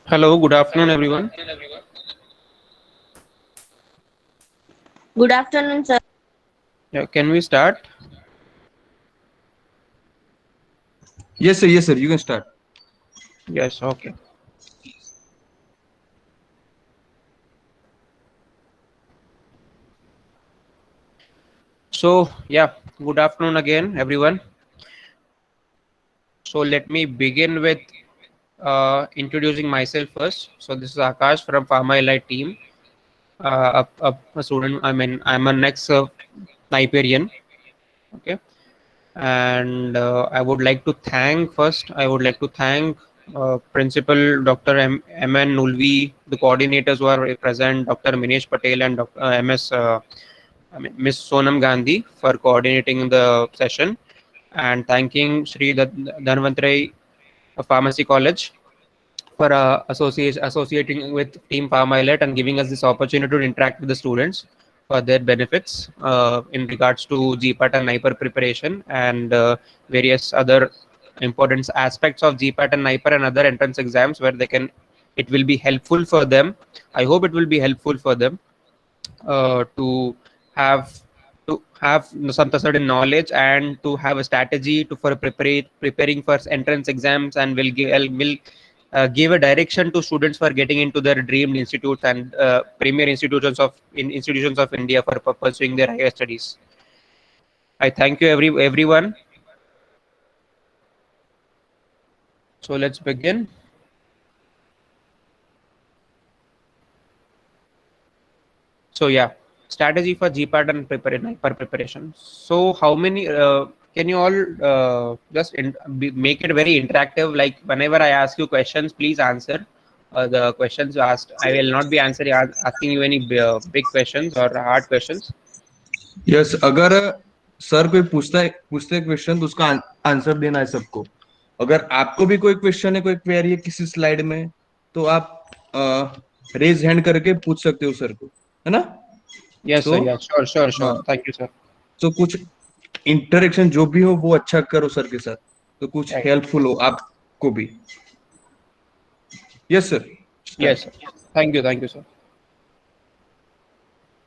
Hello, good afternoon, everyone. Good afternoon, sir. Yeah, can we start? Yes, sir. Yes, sir. You can start. Yes, okay. So, yeah, good afternoon again, everyone. So, let me begin with introducing myself first. So, this is Akash from Pharma Elite team, a student. I'm an ex Nigerian. Okay, and I would like to thank first. I would like to thank Principal Dr. M.N. Nulvi, the coordinators who are present, Dr. Minesh Patel and Dr. M.S. Miss Sonam Gandhi for coordinating the session, and thanking Sri Dhanvantari Pharmacy College for associating with Team Pharma Elite and giving us this opportunity to interact with the students for their benefits in regards to GPAT and NIPER preparation and various other important aspects of GPAT and NIPER and other entrance exams where it will be helpful for them. I hope it will be helpful for them to have some certain knowledge and to have a strategy for preparing for entrance exams, and will give a direction to students for getting into their dreamed institutes and premier institutions of India for pursuing their higher studies. I thank you everyone. So let's begin. So yeah, strategy for GPAT and preparation. So how many? Can you all make it very interactive? Like whenever I ask you questions, please answer the questions you asked. I will not be asking you any big questions or hard questions. Yes अगर sir कोई पूछते हैं question तो उसका answer देना है सबको. अगर आपको भी कोई क्वेश्चन है, कोई क्वेरी है किसी स्लाइड में, तो आप रेज हैंड करके पूछ सकते हो सर को, है ना? Yes, sir. तो Yeah, sure. Thank you, sir. तो कुछ इंटरेक्शन जो भी हो वो अच्छा करो सर के साथ, तो कुछ Right. हेल्पफुल हो आपको भी. Yes sir, Yes, start. sir. Thank you, sir.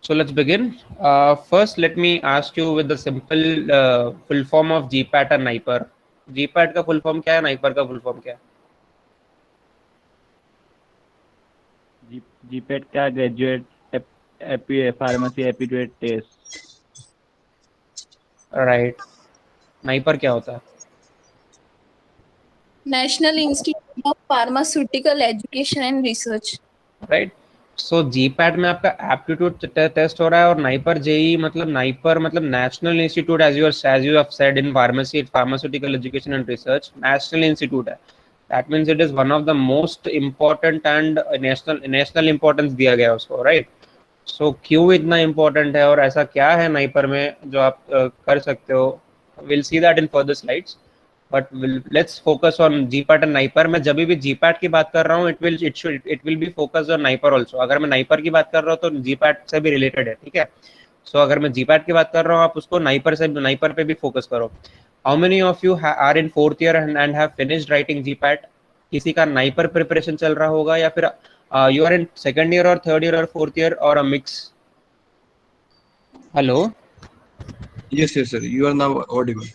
So let's begin. First, let me ask you with the simple full form of GPAT and NIPER. GPAT का full form क्या है? NIPER का full form क्या है? GPAT का graduate pharmacy aptitude test. Right. NIPER क्या होता है? National Institute of Pharmaceutical Education and Research. Right. So GPAT में आपका aptitude टेस्ट हो रहा है और NIPER JEE मतलब NIPER मतलब National Institute as you have said in pharmaceutical education and research, National Institute है. That means it is one of the most important and national importance दिया गया उसको, right? So क्यों इतना important है और ऐसा क्या है नाइपर में जो आप कर सकते हो? We'll see that in further slides. But let's focus on GPAT and NIPER. मैं जब भी GPAT की बात कर रहा हूँ, it will be focused on NIPER also. अगर मैं नाइपर की बात कर रहा हूँ तो GPAT से भी related है, ठीक है? So अगर मैं GPAT की बात कर रहा हूँ, आप उसको नाइपर पे भी फोकस करो. How many of you are in fourth year and have finished writing GPAT? किसी का नाइपर प्रिपरेशन चल रहा होगा या फिर you are in second year or third year or fourth year or a mix? Hello. Yes yes sir, you are now audible.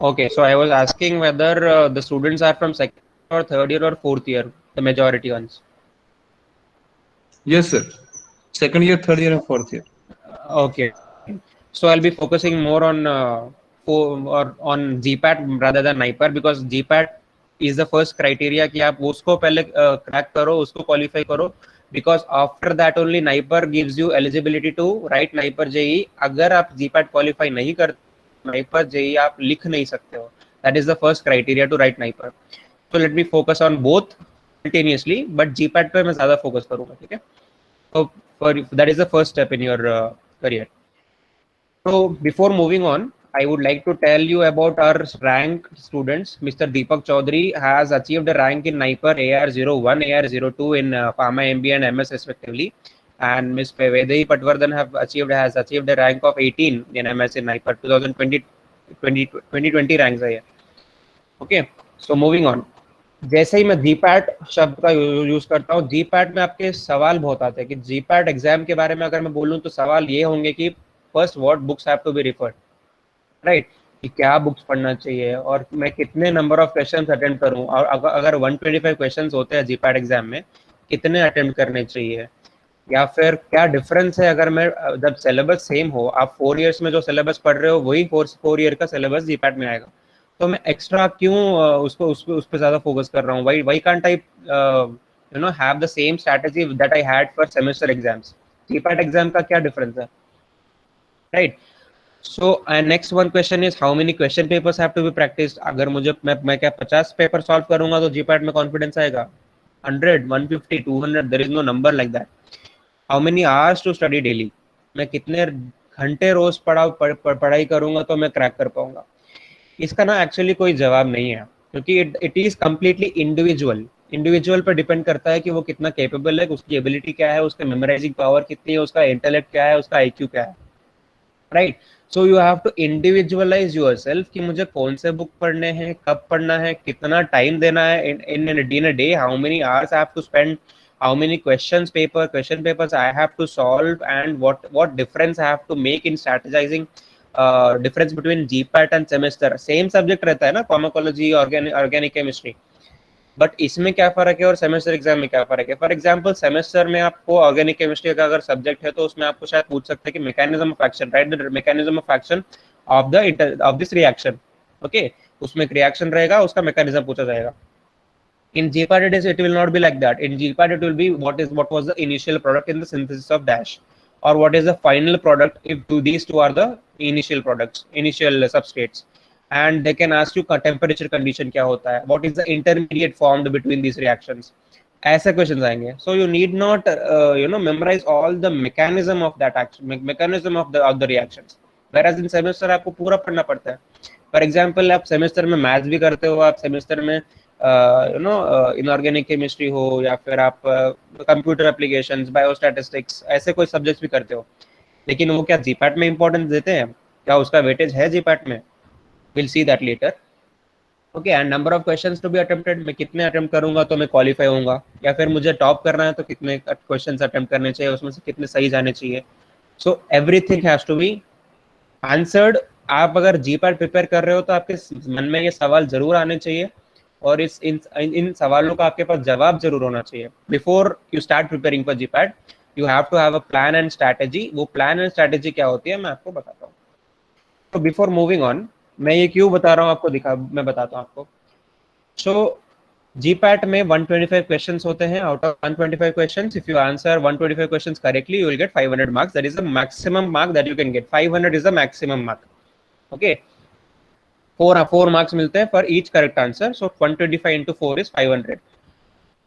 Okay, so I was asking whether the students are from second or third year or fourth year, the majority ones. Yes sir, second year, third year and fourth year. Okay, so I'll be focusing more on on GPAT rather than NIPER because GPAT is the first criteria कि आप उसको पहले crack करो, उसको qualify करो, because after that only NIPER gives you eligibility to write NIPER JEE. अगर आप GPAT qualify नहीं करते, NIPER JEE आप लिख नहीं सकते हो. That is the first criteria to write NIPER. So let me focus on both simultaneously, but GPAT पे मैं ज़्यादा focus करूँगा, ठीक है? So that is the first step in your career. So before moving on, I would like to tell you about our rank students. Mr. Deepak Chaudhary has achieved a rank in NIPER AR01, AR02 in Pharma MB and MS respectively. And Ms. Vedayi Patwardhan has achieved a rank of 18 in MS in NIPER 2020 ranks are here. Okay, so moving on. जैसे ही मैं GPAT शब्द का use करता हूँ, GPAT में आपके सवाल बहुत आते हैं कि जीपैट एग्जाम के बारे में अगर मैं बोलूँ तो सवाल ये होंगे कि first what books have to be referred, right, कि क्या बुक्स पढ़ना चाहिए और मैं कितने नंबर ऑफ क्वेश्चंस अटेम्प्ट करूं, और अगर 125 क्वेश्चंस होते हैं जीपैट एग्जाम में, कितने अटेम्प्ट करने चाहिए, या फिर क्या डिफरेंस है अगर मैं जब सिलेबस सेम हो, आप 4 इयर्स में जो सिलेबस पढ़ रहे हो वही 4 ईयर का सिलेबस जीपैट में आएगा, तो मैं एक्स्ट्रा क्यों उसको उस पे ज्यादा फोकस कर रहा हूँ, why can't I have the same strategy that I had for semester exams, GPAT exam का क्या डिफरेंस है, right. So and next one question is how many question papers have to be practiced? अगर मुझे मैं क्या 50 paper solve करूंगा तो GPAT में कॉन्फिडेंस आएगा? 100, 150, 200, there is no number like that. How many hours to study daily? मैं कितने घंटे रोज पढ़ाई करूंगा तो मैं क्रैक कर पाऊंगा? इसका ना एक्चुअली कोई जवाब नहीं है, क्योंकि इट इज कम्प्लीटली इंडिविजुअल पर डिपेंड करता है कि वो कितना कैपेबल है, उसकी एबिलिटी क्या है, उसका मेमोराइजिंग पावर कितनी है, उसका इंटेलेक्ट क्या है, उसका आईक्यू क्या है, right. So you have to individualise yourself कि मुझे कौन से बुक पढ़ने हैं, कब पढ़ना है, कितना टाइम देना है in a day, how many hours I have to spend, how many question papers I have to solve, and what difference I have to make in strategizing difference between GPAT and semester. Same subject रहता है ना, pharmacology, organic chemistry, but इसमें क्या फर्क है और semester exam में क्या फर्क है? फॉर एग्जांपल सेमेस्टर में आपको ऑर्गेनिक केमिस्ट्री का अगर सब्जेक्ट है तो उसमें आपको शायद पूछ सकते हैं कि mechanism of action, right, the mechanism of action of this reaction, okay, उसमें एक रिएक्शन रहेगा, उसका मैकेनिज्म पूछा जाएगा। In GPAT it will not be like that. In GPAT it will be what was the initial product in the synthesis of dash, or what is the final product if these two are the initial products, initial substrates, and they can ask you temperature condition क्या होता है, what is the intermediate formed between these reactions, ऐसे question आएंगे। So you need not memorize all the mechanism of that action, mechanism of the reactions, whereas in semester आपको पूरा पढ़ना पड़ता है। फॉर एग्जाम्पल आप सेमेस्टर में मैथ्स भी करते हो, आप सेमेस्टर में इनऑर्गेनिक केमिस्ट्री हो, या फिर आप कंप्यूटर एप्लीकेशंस, बायोस्टैटिस्टिक्स, ऐसे कोई सब्जेक्ट्स भी करते हो, लेकिन वो क्या जीपैट में इंपॉर्टेंस देते हैं? क्या उसका वेटेज है जीपैट में? Will see that later. Okay, and number of questions to be attempted, मैं कितने अटेम्प्ट करूंगा तो मैं क्वालिफाई होऊंगा, या फिर मुझे टॉप करना है तो कितने क्वेश्चंस अटेम्प्ट करने चाहिए, उसमें से कितने सही जाने चाहिए। So everything has to be answered. आप अगर जीपैट प्रिपेयर कर रहे हो तो आपके मन में ये सवाल जरूर आने चाहिए, और इन सवालों का आपके पास जवाब जरूर होना चाहिए। Before you start preparing for GPAT you have to have a plan and strategy. वो प्लान एंड स्ट्रैटेजी क्या होती है मैं आपको बताता हूँ। तो बिफोर मूविंग ऑन, मैं ये क्यों बता रहा हूँ आपको, मैं बताता हूँ आपको। सो जीपैट में 125 क्वेश्चंस होते हैं। Out of 125 questions, if you answer 125 questions correctly, you will gate 500 marks. That is the maximum mark that you can get. 500 is the maximum mark. Okay, 4 marks मिलते हैं for each correct answer. So 125 into 4 is 500.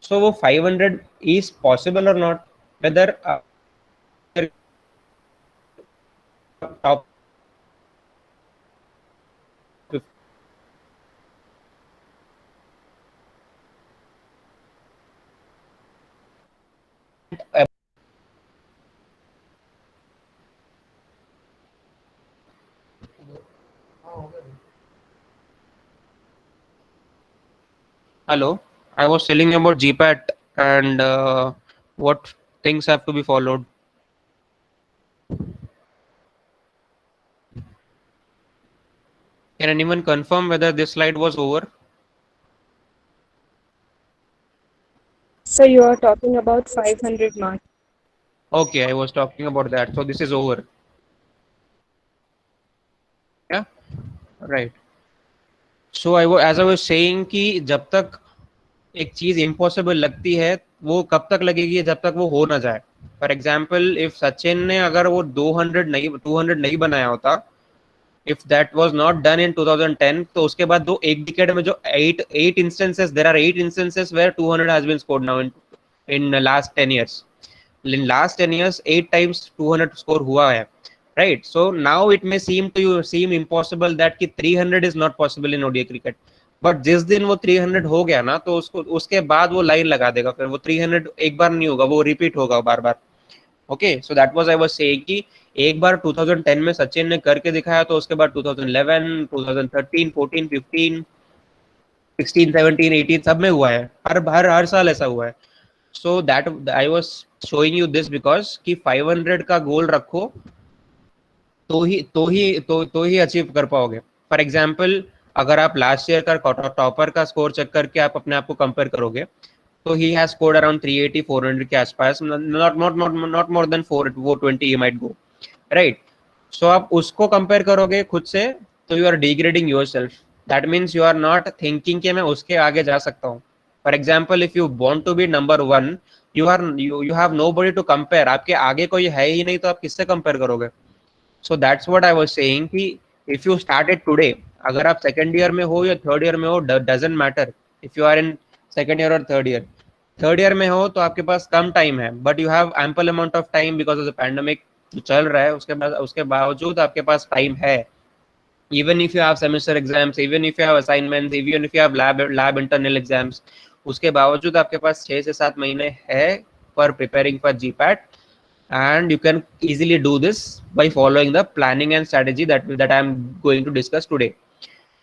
So वो 500 is possible or not, whether top Hello, I was telling about GPAT and what things have to be followed. Can anyone confirm whether this slide was over? So you are talking about 500 marks. Okay, I was talking about that. So this is over. Yeah, right. So as I was saying कि जब तक एक चीज impossible लगती है वो कब तक लगेगी, जब तक वो हो ना जाए। फॉर एग्जाम्पल, इफ सचिन ने अगर वो 200 नहीं बनाया होता, if that was not done in 2010, तो उसके बाद एक डिकेड में जो 8 instances, there are 8 instances where 200 has been scored now in last 10 years. In last 10 years 8 times 200 score हुआ है, right? So now it may seem impossible that कि 300 is not possible in ODI cricket, but जिस दिन वो 300 हो गया ना, तो उसके बाद वो लाइन लगा देगा, फिर वो 300 एक बार नहीं होगा, वो रिपीट होगा बार बार। Okay, so that was I was saying कि एक बार 2010 में सचिन ने करके दिखाया, तो उसके बाद 2011, 2013, 14, 15, 16, 17, 18 सब में हुआ है, हर साल ऐसा हुआ है. So that I was showing you this because कि 500 का गोल रखो तो ही अचीव कर पाओगे. फॉर एग्जाम्पल अगर आप लास्ट ईयर का टॉपर का स्कोर चेक करके आप अपने आप को कंपेयर करोगे तो ही हैज स्कोर्ड अराउंड 380 400 के आसपास, not more than 420 he might go, right. So आप उसको कंपेयर करोगे खुद से तो you are degrading yourself. That means you are not thinking कि मैं उसके आगे जा सकता हूँ. For example if you want to be number 1, you have nobody to compare. आपके आगे कोई है ही नहीं तो आप किससे कंपेयर करोगे. So that's what I was saying कि if you started today, अगर आप सेकेंड ईयर में हो या थर्ड ईयर में हो, doesn't matter. If you are in second year or third year में हो तो आपके पास कम टाइम है, but you have ample amount of time because of the pandemic जो चल रहा है. उसके बावजूद आपके पास टाइम है. Even if you have semester exams, even if you have assignments, even if you have lab internal exams, उसके बावजूद आपके पास 6 से 7 महीने है for preparing for GPAT. And you can easily do this by following the planning and strategy that I am going to discuss today.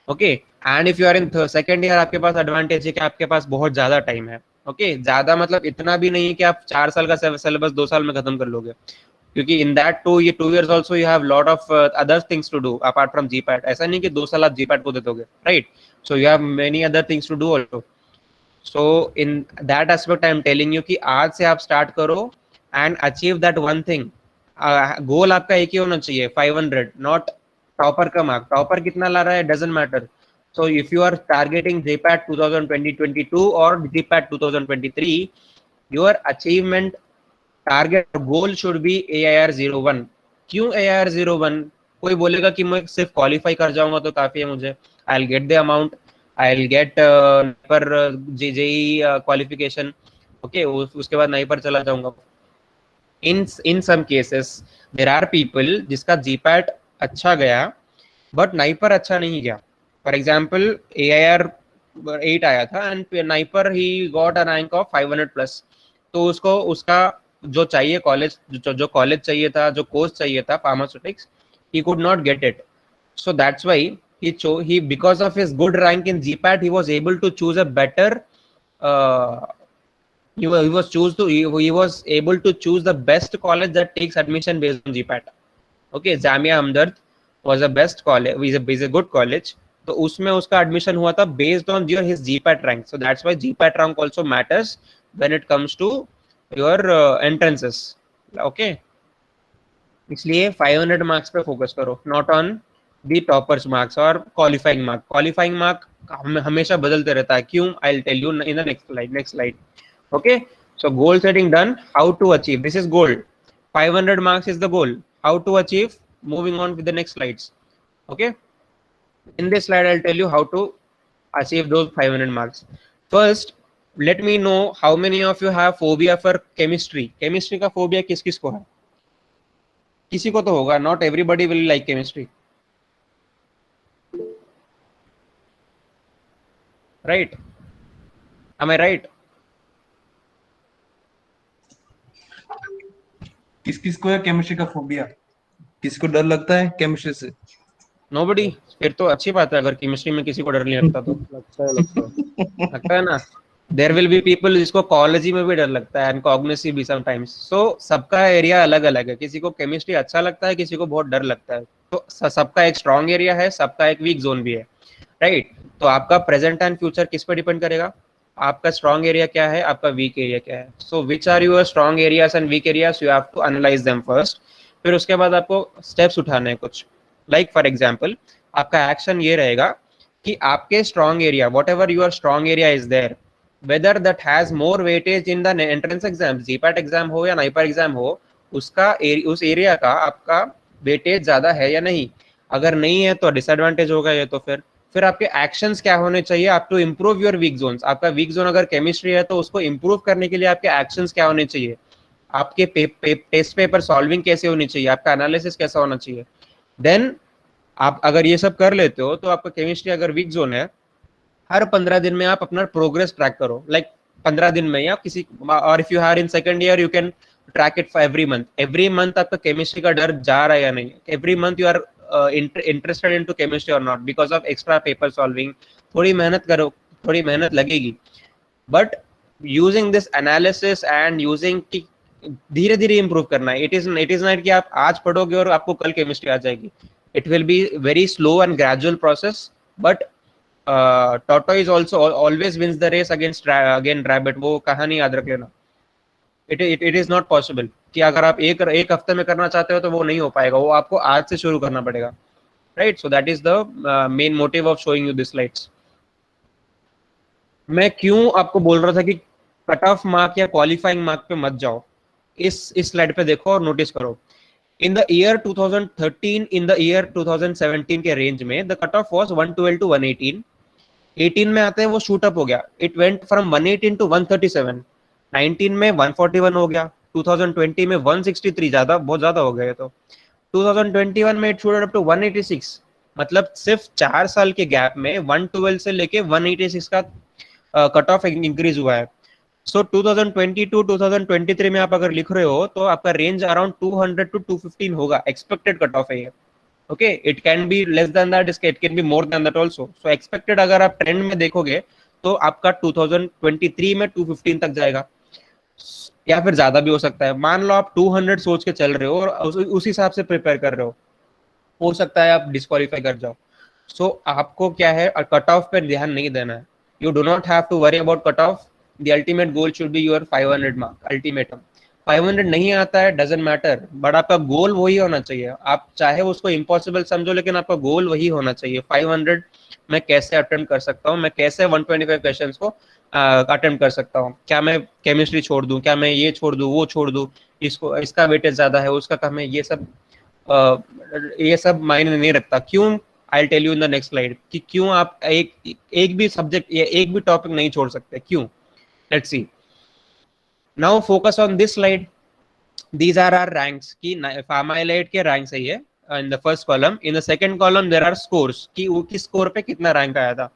Okay, and if you are in second year आपके पास advantage है कि आपके पास बहुत ज़्यादा time है. Okay, ज़्यादा मतलब इतना भी नहीं है कि आप 4 साल का सिलेबस 2 साल में खत्म कर लोगे, क्योंकि in that 2 years also you have lot of other things to do apart from GPAT. ऐसा नहीं कि 2 साल आप GPAT को दे दोगे, right? So you have many other things to do also. So in that aspect I am telling you कि आज से आप start करो and achieve that one thing. गोल आपका एक ही होना चाहिए, 500, not टॉपर का मार्क. टॉपर कितना ला रहा है doesn't matter. So if you are targeting GPAT 2022 or GPAT 2023, your achievement target goal should be AIR 01. क्यों AIR 01? कोई बोलेगा कि मैं सिर्फ क्वालिफाई कर जाऊंगा तो काफी है मुझे, I'll get the amount, I'll get पर JEE क्वालिफिकेशन, ओके, उसके बाद नहीं पर चला जाऊंगा. In some cases there are people जिसका GPAT अच्छा गया but नाइपर अच्छा नहीं गया. For example AIR 8 आया था and NIPER he got a rank of 500 plus. तो उसको उसका जो चाहिए कॉलेज, जो कॉलेज चाहिए था, जो कोर्स चाहिए था pharmaceutics, he could not get it. So that's why he because of his good rank in GPAT he was able to choose a better he was able to choose the best college that takes admission based on GPAT. Okay, Jamia Hamdard was the best college, is a good college. तो उसमें उसका admission हुआ था based on his GPAT rank. So that's why GPAT rank also matters when it comes to your entrances. Okay, इसलिए 500 marks पे focus करो, not on the toppers marks or qualifying mark. Qualifying mark हमेशा बदलते रहता है. क्यों? I'll tell you in the next slide. Okay, so goal setting done. How to achieve? This is goal. 500 marks is the goal. How to achieve? Moving on with the next slides. Okay, in this slide I'll tell you how to achieve those 500 marks. First, let me know how many of you have phobia for chemistry. Chemistry का phobia किस किस को है? किसी को तो होगा. Not everybody will like chemistry, right? Am I right? किस किस को है केमिस्ट्री का फोबिया? किसको डर लगता है केमिस्ट्री से? Nobody. फिर तो अच्छी बात है अगर केमिस्ट्री में किसी को डर नहीं लगता तो. लगता है ना. There will be people जिसको कोलॉजी में भी डर लगता है and cognitive भी sometimes. So सबका एरिया अलग अलग है. किसी को केमिस्ट्री अच्छा लगता है, किसी को बहुत डर लगता है. तो सबका एक स्ट्रॉन्ग एरिया है, सबका एक वीक जोन भी है, राइट? तो आपका प्रेजेंट एंड फ्यूचर किस पर डिपेंड करेगा? आपका स्ट्रॉन्ग एरिया क्या है, आपका वीक एरिया क्या है. So which are your strong areas and weak areas, you have to analyse them first. फिर उसके बाद आपको स्टेप्स उठाने हैं कुछ. लाइक फॉर एग्जांपल आपका एक्शन ये रहेगा कि आपके strong area, whatever your strong area is there, whether that has more weightage in the entrance exam, GPAT exam हो या नाइपर एग्जाम हो, उसका उस एरिया का आपका वेटेज ज्यादा है या नहीं. अगर नहीं है तो डिसएडवांटेज होगा ये. तो फिर आपके एक्शंस क्या होने चाहिए? आप to improve your weak zones. आपका वीक जोन अगर केमिस्ट्री है तो उसको इम्प्रूव करने के लिए आपके एक्शंस क्या होने चाहिए? आपके टेस्ट पेपर सॉल्विंग कैसे होनी चाहिए? आपका एनालिसिस कैसा होना चाहिए? देन आप अगर ये सब कर लेते हो तो आपका केमिस्ट्री अगर वीक जोन है, हर 15 दिन में आप अपना प्रोग्रेस ट्रैक करो. लाइक 15 दिन में या किसी, और if you are in second year you can track it for every month. Every month आपका केमिस्ट्री का डर जा रहा है या नहीं? Every month you are interested into chemistry or not because of extra paper solving. थोड़ी मेहनत करो, थोड़ी मेहनत लगेगी, but using this analysis and using की धीरे धीरे इंप्रूव करना है. इट इज नॉट कि आप आज पढ़ोगे और आपको कल केमिस्ट्री आ जाएगी. It will be very slow and gradual process, but tortoise also always wins the race against rabbit. वो कहानी याद रख लेना. It is not possible कि अगर आप एक हफ्ते में करना चाहते हो तो वो नहीं हो पाएगा, वो आपको आज से शुरू करना पड़ेगा, right. So that is the main motive of showing you this slides. मैं क्यों आपको बोल रहा था कि कट ऑफ मार्क या क्वालिफाइंग मार्क पे मत जाओ, इस स्लाइड पे देखो और नोटिस करो. In the year 2013, in the year 2017 के रेंज में the cut off was 112 to 118. 18 में आते हैं वो शूट अप हो गया, इट वेंट फ्रॉम 118 टू 137. 19 में 141 हो गया, 2020 में 163, बहुत ज्यादा हो गया. तो 2021 में इट शूट अप टू 186. मतलब सिर्फ 4 साल के गैप में 112 से लेके 186 का कट ऑफ इंक्रीज हुआ है. सो 2022 2023 में आप अगर लिख रहे हो तो आपका रेंज अराउंड 200 टू 215 होगा, एक्सपेक्टेड कट ऑफ है ये. Okay, it can be less than that, it can be more than that also. So expected अगर आप ट्रेंड में देखोगे तो आपका 2023 में 215 तक जाएगा, या फिर ज्यादा भी हो सकता है. मान लो आप 200 सोच के चल रहे हो और उस हिसाब से प्रिपेयर कर रहे हो सकता है आप डिस्क्वालीफाई कर जाओ. सो आपको क्या है, कट ऑफ पे ध्यान नहीं देना है. You do not have to worry about cut off. The ultimate goal should be your 500 mark ultimatum. 500 नहीं आता है, डजंट मैटर, बट आपका गोल वही होना चाहिए. आप चाहे उसको इम्पॉसिबल समझो, लेकिन आपका गोल वही होना चाहिए. 500 मैं कैसे अटेम्प्ट कर सकता हूँ, मैं कैसे 125 क्वेश्चंस को अटेम्प्ट कर सकता हूँ. क्या मैं केमिस्ट्री छोड़ दूं, क्या मैं ये छोड़ दूं, वो छोड़ दूं, इसका वेटेज ज्यादा है, उसका कम है, ये सब मायने नहीं रखता. क्यों? I tell you in the next slide कि क्यों आप एक भी सब्जेक्ट या एक भी टॉपिक नहीं छोड़ सकते, क्यों. Let's see. Now focus on this slide. These are are ranks की फार्माइलाइट के रैंक्स है ये in the first column. In the second column there are scores कि वो किस स्कोर पे कितना रैंक आया था.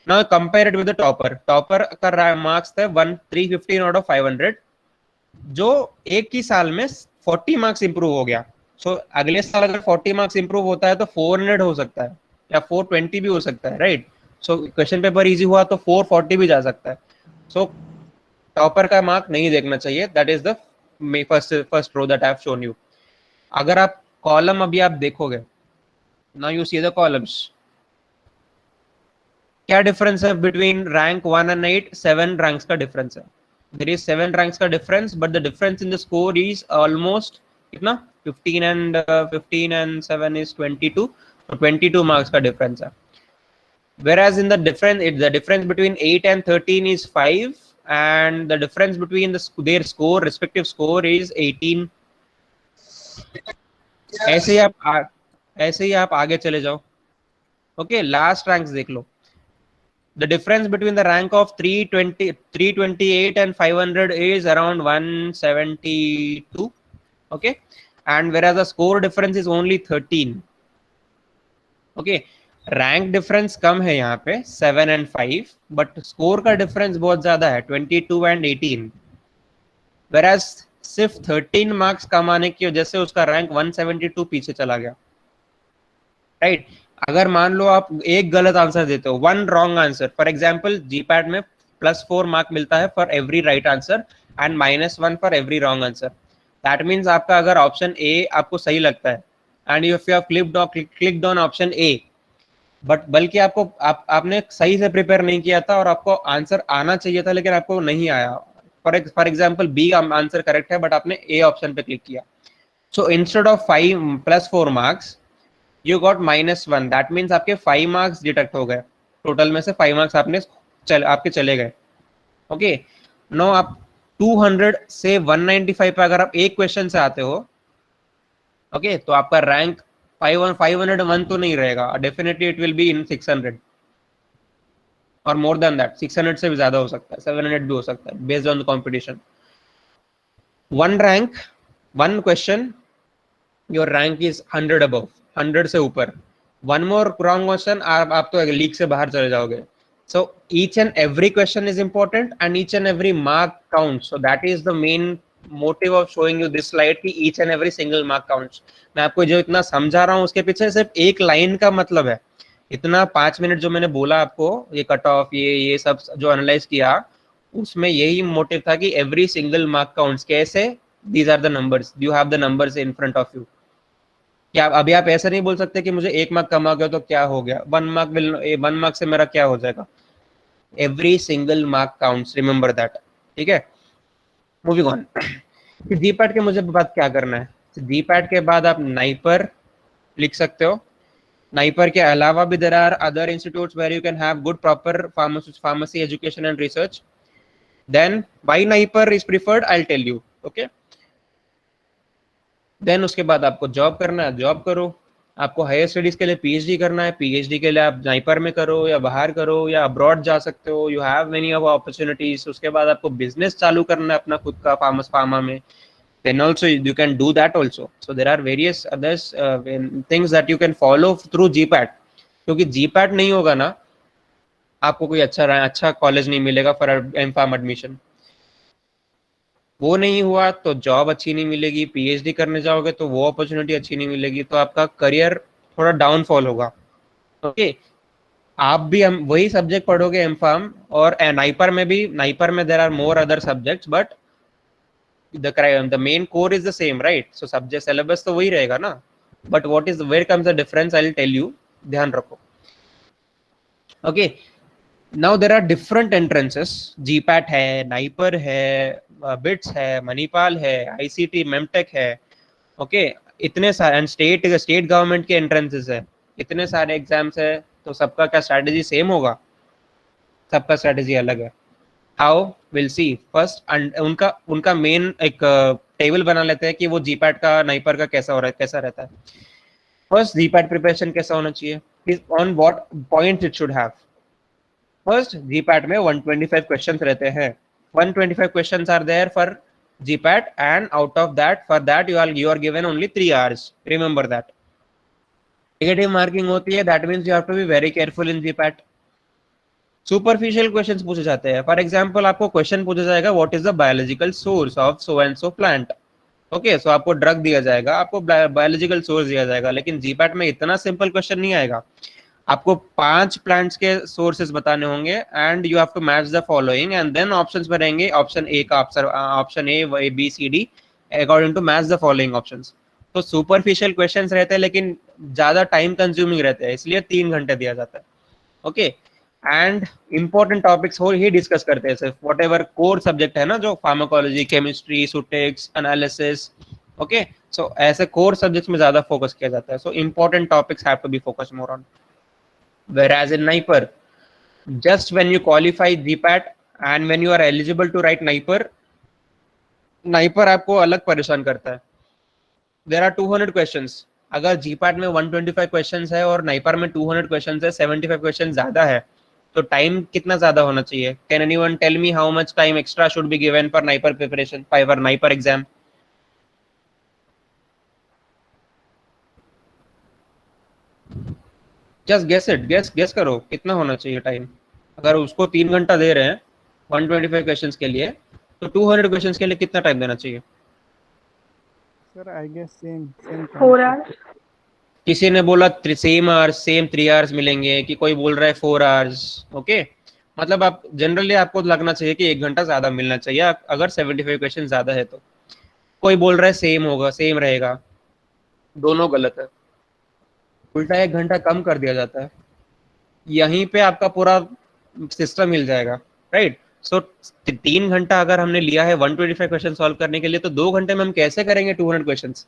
Now compare it with the topper. Topper का मार्क्स था 315 आउट ऑफ 500, जो एक ही साल में 40 मार्क्स इंप्रूव हो गया. सो अगले साल अगर 40 मार्क्स इंप्रूव होता है तो 400 हो सकता है या 420 भी हो सकता है, right. So question paper easy हुआ तो 440 भी जा सकता है. सो टॉपर का मार्क नहीं देखना चाहिए. That is the first row that I have shown you. अगर आप कॉलम अभी आप देखोगे, now you see the columns. क्या डिफरेंस है बिटवीन रैंक 1 एंड 8? 7 रैंक्स का डिफरेंस है. देयर इज 7 रैंक्स का difference, but the difference in the score is almost कितना? 15 and 7 is 22. So 22 marks का difference है. Whereas in the difference between 8 and 13 is 5, and the difference between their respective score is 18. ऐसे ही आप आगे चले जाओ. Okay, last ranks देख लो. The difference between the rank of 328 and 500 is around 172. Okay. And whereas the score difference is only 13. Okay, rank difference कम है यहाँ पे 7 and 5, but score का difference बहुत ज्यादा है 22 and 18. Whereas सिर्फ 13 मार्क्स कमाने की वजह से उसका रैंक 172 पीछे चला गया, राइट. अगर मान लो आप एक गलत आंसर देते हो, 1 wrong answer, for example GPAT में +4 मार्क मिलता है for every right answer and -1 for every wrong answer. That means आपका अगर ऑप्शन ए आपको सही लगता है and if you have clicked on option A, but बल्कि आपने सही से प्रिपेयर नहीं किया था और आपको आंसर आना चाहिए था लेकिन आपको नहीं आया. For example B answer correct है बट आपने ए ऑप्शन पे क्लिक किया. So instead of 5 + 4 marks you got -1. That means आपके 5 मार्क्स डिडक्ट हो गए. टोटल में से 5 मार्क्स आपके चले गए. ओके, नो आप 200 से 195 पे अगर आप एक क्वेश्चन से आते हो, ओके, तो आपका रैंक 501 तो नहीं रहेगा. Definitely it will be in 600 और मोर देन दैट. 600 से भी ज्यादा हो सकता है, 700 भी हो सकता है, based on the competition. 1 rank 1 question, your rank is 100 above, 100 से ऊपर. 1 मोर रॉन्ग क्वेश्चन, आप तो लीग से बाहर चले जाओगे. So each and every question is important and each and every mark counts. So that is the main motive of showing you this slide कि each and every single mark counts. मैं आपको जो इतना समझा रहा हूँ उसके पीछे सिर्फ एक लाइन का मतलब है इतना 5 मिनट जो मैंने बोला आपको, ये कट ऑफ, ये सब जो एनालाइज किया, उसमें यही मोटिव था कि एवरी सिंगल मार्क काउंट्स. कैसे? These are the numbers, you have the numbers in front of you. क्या अभी आप ऐसा नहीं बोल सकते कि मुझे 1 मार्क कम आ गया तो क्या हो गया, 1 मार्क विल, 1 मार्क से मेरा क्या हो जाएगा. Every single mark counts, remember that. ठीक है, मूविंग ऑन. जीपैट के मुझे बात क्या करना है. जीपैट के बाद आप नाइपर लिख सकते हो. नाइपर के अलावा भी there are other institutes where you can have good proper pharmacy education and research. Then why NIPER is preferred, I will tell you. Okay, then उसके बाद आपको जॉब करना है, जॉब करो. आपको हायर स्टडीज के लिए पीएचडी करना है, पीएचडी के लिए आप नाइपर में करो या बाहर करो या अब्रॉड जा सकते हो. You have many of opportunities. उसके बाद आपको बिजनेस चालू करना है अपना खुद का फार्मा में, then also you can do that also. So there are various others things that you can follow through GPAT. क्योंकि GPAT नहीं होगा ना, आपको कोई अच्छा कॉलेज नहीं मिलेगा फॉर एमफार्म एडमिशन. वो नहीं हुआ तो जॉब अच्छी नहीं मिलेगी. पीएचडी करने जाओगे तो वो अपॉर्चुनिटी अच्छी नहीं मिलेगी, तो आपका करियर थोड़ा डाउनफॉल होगा. ओके, आप भी हम वही सब्जेक्ट पढ़ोगे एमफार्म, और नाइपर में भी, नाइपर में there are more other subjects, but the main core is the same, right? So subject syllabus तो वही रहेगा ना, but what is, where comes the difference, I will tell you. ध्यान रखो. Okay, now there are different entrances. GPAT है, NIPER है, bits है, मणिपाल है, ICT मेमटेक है. ओके, इतने सारे, एंड स्टेट गवर्नमेंट के एंट्रेंसेस है, इतने सारे एग्जाम्स है. तो सबका क्या स्ट्रैटेजी सेम होगा? सबका स्ट्रैटेजी अलग है. How, will see. फर्स्ट उनका मेन एक टेबल बना लेते हैं कि वो जीपैट का, नाइपर का कैसा रहता है. फर्स्ट, जीपैट प्रिपरेशन कैसा होना चाहिए, is on what point it should have. First, GPAT में 125 क्वेश्चंस रहते हैं. 125 questions are there for GPAT, and out of that, for that you are given only 3 hours. Remember that. Negative marking होती है, that means you have to be very careful in GPAT. Superficial questions पूछे जाते हैं. For example, आपको question पूछा जाएगा what is the biological source of so and so plant. Okay, सो आपको drug दिया जाएगा, आपको बायोलॉजिकल सोर्स दिया जाएगा. लेकिन जीपैट में इतना सिंपल क्वेश्चन नहीं आएगा. आपको 5 प्लांट्स के सोर्सेज बताने होंगे, and you have to match the following, and then options में रहेंगे ऑप्शन ए का, option A B C D, according to match the following options. तो सुपरफिशियल क्वेश्चंस रहते हैं, लेकिन ज्यादा टाइम कंज्यूमिंग रहते हैं, इसलिए 3 घंटे दिया जाता है. ओके, एंड इंपॉर्टेंट टॉपिक्स हो ही डिस्कस करते हैं. सिर्फ वॉट एवर कोर सब्जेक्ट है ना, जो फार्माकोलॉजी, केमिस्ट्री, सुटेक्स, एनालिसिस. ओके, सो ऐसे कोर सब्जेक्ट्स में ज्यादा फोकस किया जाता है. So important topics have to be focused more on. Whereas in NIPER, just when you qualify GPAT and when you are eligible to write NIPER आपको अलग परेशान करता है. There are 200 questions. अगर GPAT में 125 questions है और NIPER में 200 questions है, 75 questions ज्यादा है, तो टाइम कितना ज्यादा होना चाहिए? Can anyone tell me how much time extra should be given for NIPER preparation, for NIPER exam? Just guess it, guess करो कितना होना चाहिए टाइम. अगर उसको 3 घंटा दे रहे हैं 125 क्वेश्चंस के लिए, तो 200 क्वेश्चंस के लिए कितना टाइम देना चाहिए? Sir I guess same 4 hours. किसी ने बोला सेम आवर्स, सेम 3 hours मिलेंगे, कि कोई बोल रहा है 4 hours. ओके, मतलब आप जनरली आपको लगना चाहिए कि 1 घंटा ज्यादा मिलना चाहिए अगर 75 क्वेश्चन ज्यादा है तो. कोई बोल रहा है सेम होगा, सेम रहेगा. दोनों गलत है. उल्टा 1 घंटा कम कर दिया जाता है. यहीं पे आपका पूरा सिस्टम मिल जाएगा, राइट? सो 3 घंटा अगर हमने लिया है 125 क्वेश्चन सॉल्व करने के लिए, तो 2 घंटे में हम कैसे करेंगे 200 क्वेश्चंस?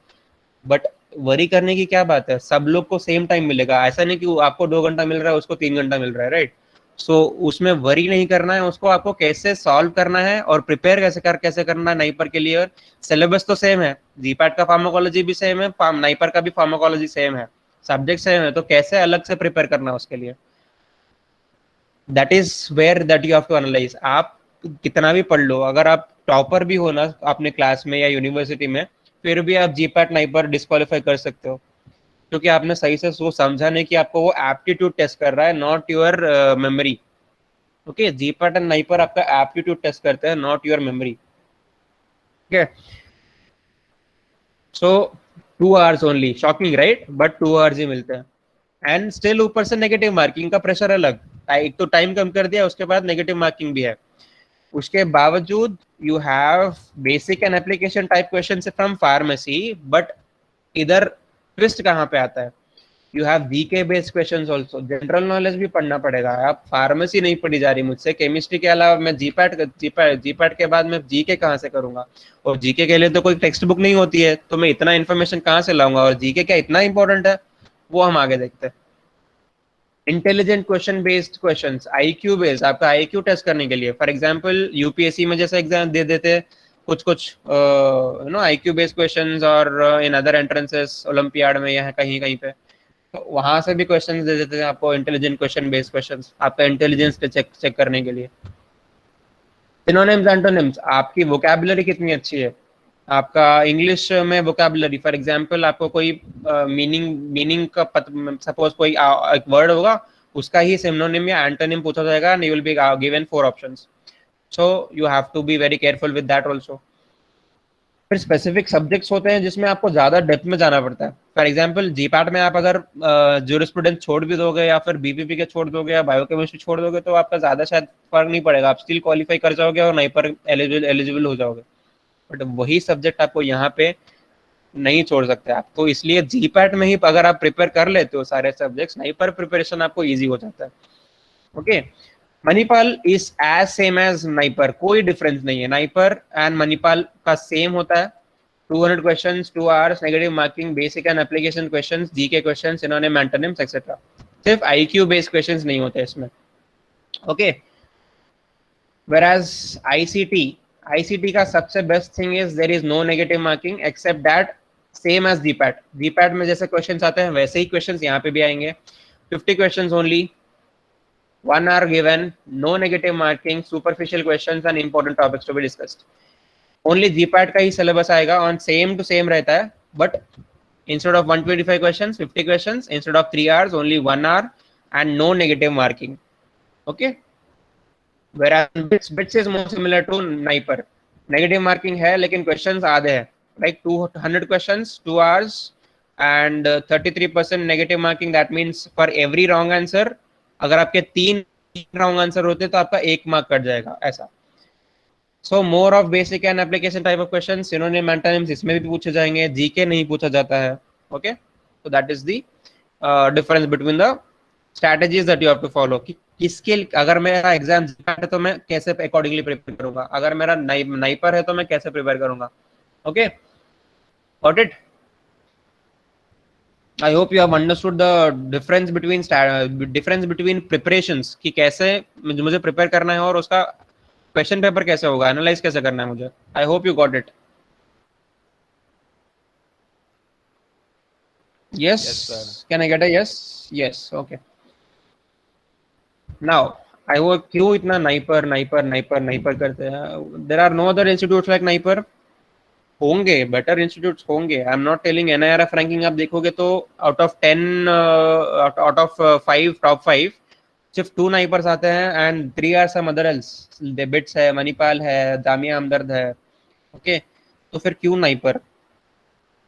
बट वरी करने की क्या बात है, सब लोग को सेम टाइम मिलेगा. ऐसा नहीं कि आपको 2 घंटा मिल रहा है, उसको 3 घंटा मिल रहा है, राइट? सो उसमें वरी नहीं करना है. उसको आपको कैसे सॉल्व करना है और प्रिपेयर कैसे करना है नाइपर के लिए. और सिलेबस तो सेम है, जीपैट का फार्माकोलॉजी भी सेम है, नाइपर का भी फार्माकोलॉजी सेम है, सब्जेक्ट सेम है, तो कैसे अलग से प्रिपेयर करना है उसके लिए. That is where that you have to analyse. आप कितना भी पढ़ लो, अगर आप टॉपर भी हो ना अपने क्लास में या यूनिवर्सिटी में, फिर भी आप जीपैट नाइपर डिस्क्वालीफाई कर सकते हो, क्योंकि आपने सही से सोच समझा नहीं कि आपको वो एप्टीट्यूड टेस्ट कर रहा है, not your memory. Okay, GPAT and NIPER आपका एप्टीट्यूड टेस्ट करते हैं, not your memory. Okay, so 2 hours only. Shocking, right? But 2 hours ही मिलते हैं. एंड स्टिल ऊपर से नेगेटिव मार्किंग का प्रेशर अलग, एक तो टाइम कम कर दिया, उसके बाद नेगेटिव मार्किंग भी है। उसके बावजूद you have basic and application type question from pharmacy, but इधर ट्विस्ट कहाँ पे आता है, you have GK based questions also, general knowledge भी पढ़ना पड़ेगा। आप फार्मेसी नहीं पढ़ी जा रही मुझसे, केमिस्ट्री के अलावा मैं जीपैट के बाद मैं जीके कहाँ से करूंगा, और जीके के लिए तो कोई टेक्स्ट बुक नहीं होती है, तो मैं इतना इन्फॉर्मेशन कहाँ से लाऊंगा, और जीके क्या इतना इंपॉर्टेंट है, वो हम आगे देखते हैं। Intelligent question based questions, IQ based, आपका आईक्यू टेस्ट करने के लिए, फॉर एग्जांपल यूपीएससी में जैसे एग्जाम दे देते हैं कुछ आईक्यू बेस्ड क्वेश्चंस, और इन अदर एंट्रेंसेस ओलंपियाड में या कहीं कहीं पे, तो वहां से भी क्वेश्चंस दे देते हैं आपको, इंटेलिजेंट क्वेश्चन बेस्ड क्वेश्चंस, आपका इंटेलिजेंस पे चेक करने के लिए। सिनोनिम्स एंटोनिम्स, आपकी वोकैबुलरी कितनी अच्छी है, आपका इंग्लिश में वोकैबुलरी, फॉर एग्जांपल आपको कोई मीनिंग का सपोज कोई एक वर्ड होगा, उसका ही सिनोनिम या एंटोनिम पूछा जाएगा, and you will be given 4 options, so you have to be very careful with that also. फिर स्पेसिफिक सब्जेक्ट्स होते हैं जिसमें आपको ज्यादा डेप्थ में जाना पड़ता है, फॉर एग्जांपल जीपैट में आप अगर ज्यूरिस्प्रूडेंस छोड़ भी दोगे, या फिर बीपीपी के छोड़ दोगे, या बायोकेमिस्ट्री छोड़ दोगे, तो आपका ज्यादा शायद फर्क नहीं पड़ेगा, आप स्टिल क्वालिफाई कर जाओगे और नहीं पर एलिजिबल हो जाओगे। बट वही सब्जेक्ट आपको यहाँ पे नहीं छोड़ सकते आप, तो इसलिए जीपैट में ही अगर आप प्रिपेयर कर लेते हो सारे सब्जेक्ट्स, नहीं पर प्रिपरेशन आपको ईजी हो जाता है। Okay, Manipal is as same as NIPER, कोई डिफरेंस नहीं है, नाइपर एंड मणिपाल का सेम होता है। 200 questions, 2 hours, negative marking, basic and application questions, GK questions, synonym antonyms etcetera. सिर्फ आईक्यू बेस्ड क्वेश्चंस नहीं होते इसमें। ओके, whereas ICT का सबसे best thing is there is no negative marking except that, same as GPAT में जैसे questions आते हैं वैसे ही क्वेश्चंस यहाँ पे भी आएंगे। 50 questions only, 1 hour given, no negative marking, superficial questions and important topics to be discussed. Only GPAT का ही syllabus आएगा, on same to same रहता है, but instead of 125 questions, 50 questions, instead of 3 hours, only 1 hour and no negative marking. Okay. Whereas bits is more similar to NIPER. Negative marking है, लेकिन questions आधे हैं, like 200 questions, 2 hours and 33% negative marking. That means for every wrong answer, अगर आपके 3 wrong answer होते तो आपका 1 mark cut जाएगा, ऐसा। So more of basic and application type of question, synonym antonyms इसमें भी पूछे जाएंगे, जीके नहीं पूछा जाता है। ओके, तो that is the difference between the strategies that you have to follow, कि किसके, अगर मेरा एग्जाम है तो मैं कैसे अकॉर्डिंगली प्रिपेयर करूंगा, अगर मेरा नाइपर है तो मैं कैसे प्रिपेयर करूंगा। Okay, got it? I hope you have understood the difference between preparations, कि कैसे मुझे प्रिपेयर करना है और उसका क्वेश्चन पेपर कैसे होगा, एनालाइज कैसे करना है मुझे। I hope you got it. Yes, sir. Can I get a yes? Yes, okay. Now, I hope क्यों इतना नाइपर करते हैं? There are no other institutes like NIPER, होंगे बेटर इंस्टीट्यूट्स होंगे। I am not telling, NIRF ranking आप देखोगे तो out of 5 top 5 सिर्फ 2 नाइपर्स आते हैं, and 3 are some other else, BITS है, मणिपाल है, जामिया हमदर्द है। ओके, तो फिर क्यों नाइपर,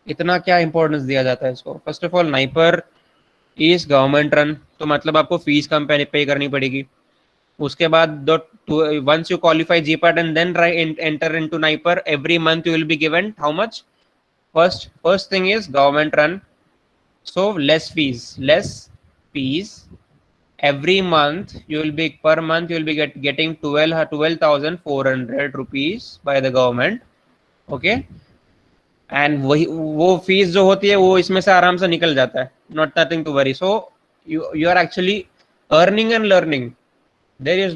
इतना क्या इंपॉर्टेंस दिया जाता है इसको? First of all, NIPER is government run, तो मतलब आपको फीस कम पे करनी पड़ेगी। उसके बाद once you qualify GPAT and then enter into NIPER, every month you will be given how much? First thing is government run, so less fees. Every month you will be, per month you will be getting 12,400 rupees by the government. Okay, and वो fees जो होती है वो इसमें से आराम से निकल जाता है, not nothing to worry. So you are actually earning and learning. There is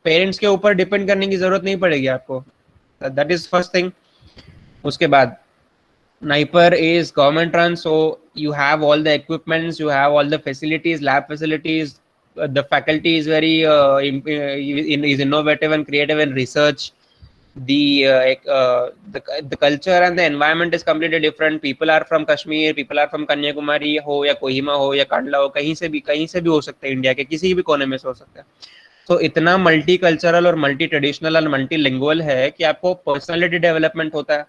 parents के ऊपर डिपेंड करने की जरूरत नहीं पड़ेगी आपको, दैट इज फर्स्ट थिंग। उसके बाद NIPER is government run, so you have all the equipments, you have all the facilities, lab facilities, the faculty is very is innovative and creative in research. The culture and the environment is completely different. People are from Kashmir, people are from Kanyakumari हो या कोहिमा हो या कांडला हो, कहीं से भी हो सकते हैं, इंडिया के किसी भी कोने में से हो सकता है। तो इतना मल्टी कल्चरल और मल्टी ट्रेडिशनल और मल्टी लिंगुअल है कि आपको पर्सनालिटी डेवलपमेंट होता है।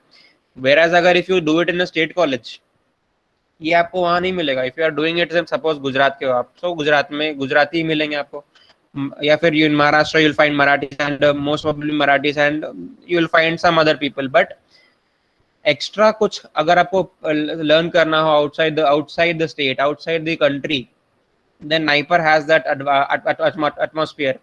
Whereas अगर if you do it in a state college, ये आपको वहां नहीं मिलेगा. If you are doing it, suppose Gujarat के हो आप, तो गुजरात में गुजराती मिलेंगे आपको. या फिर you in Maharashtra you'll find Marathis and most probably Marathis and you'll find some other people. But extra कुछ अगर आपको लर्न करना हो outside the state, outside the country, then Naipur has that atmosphere.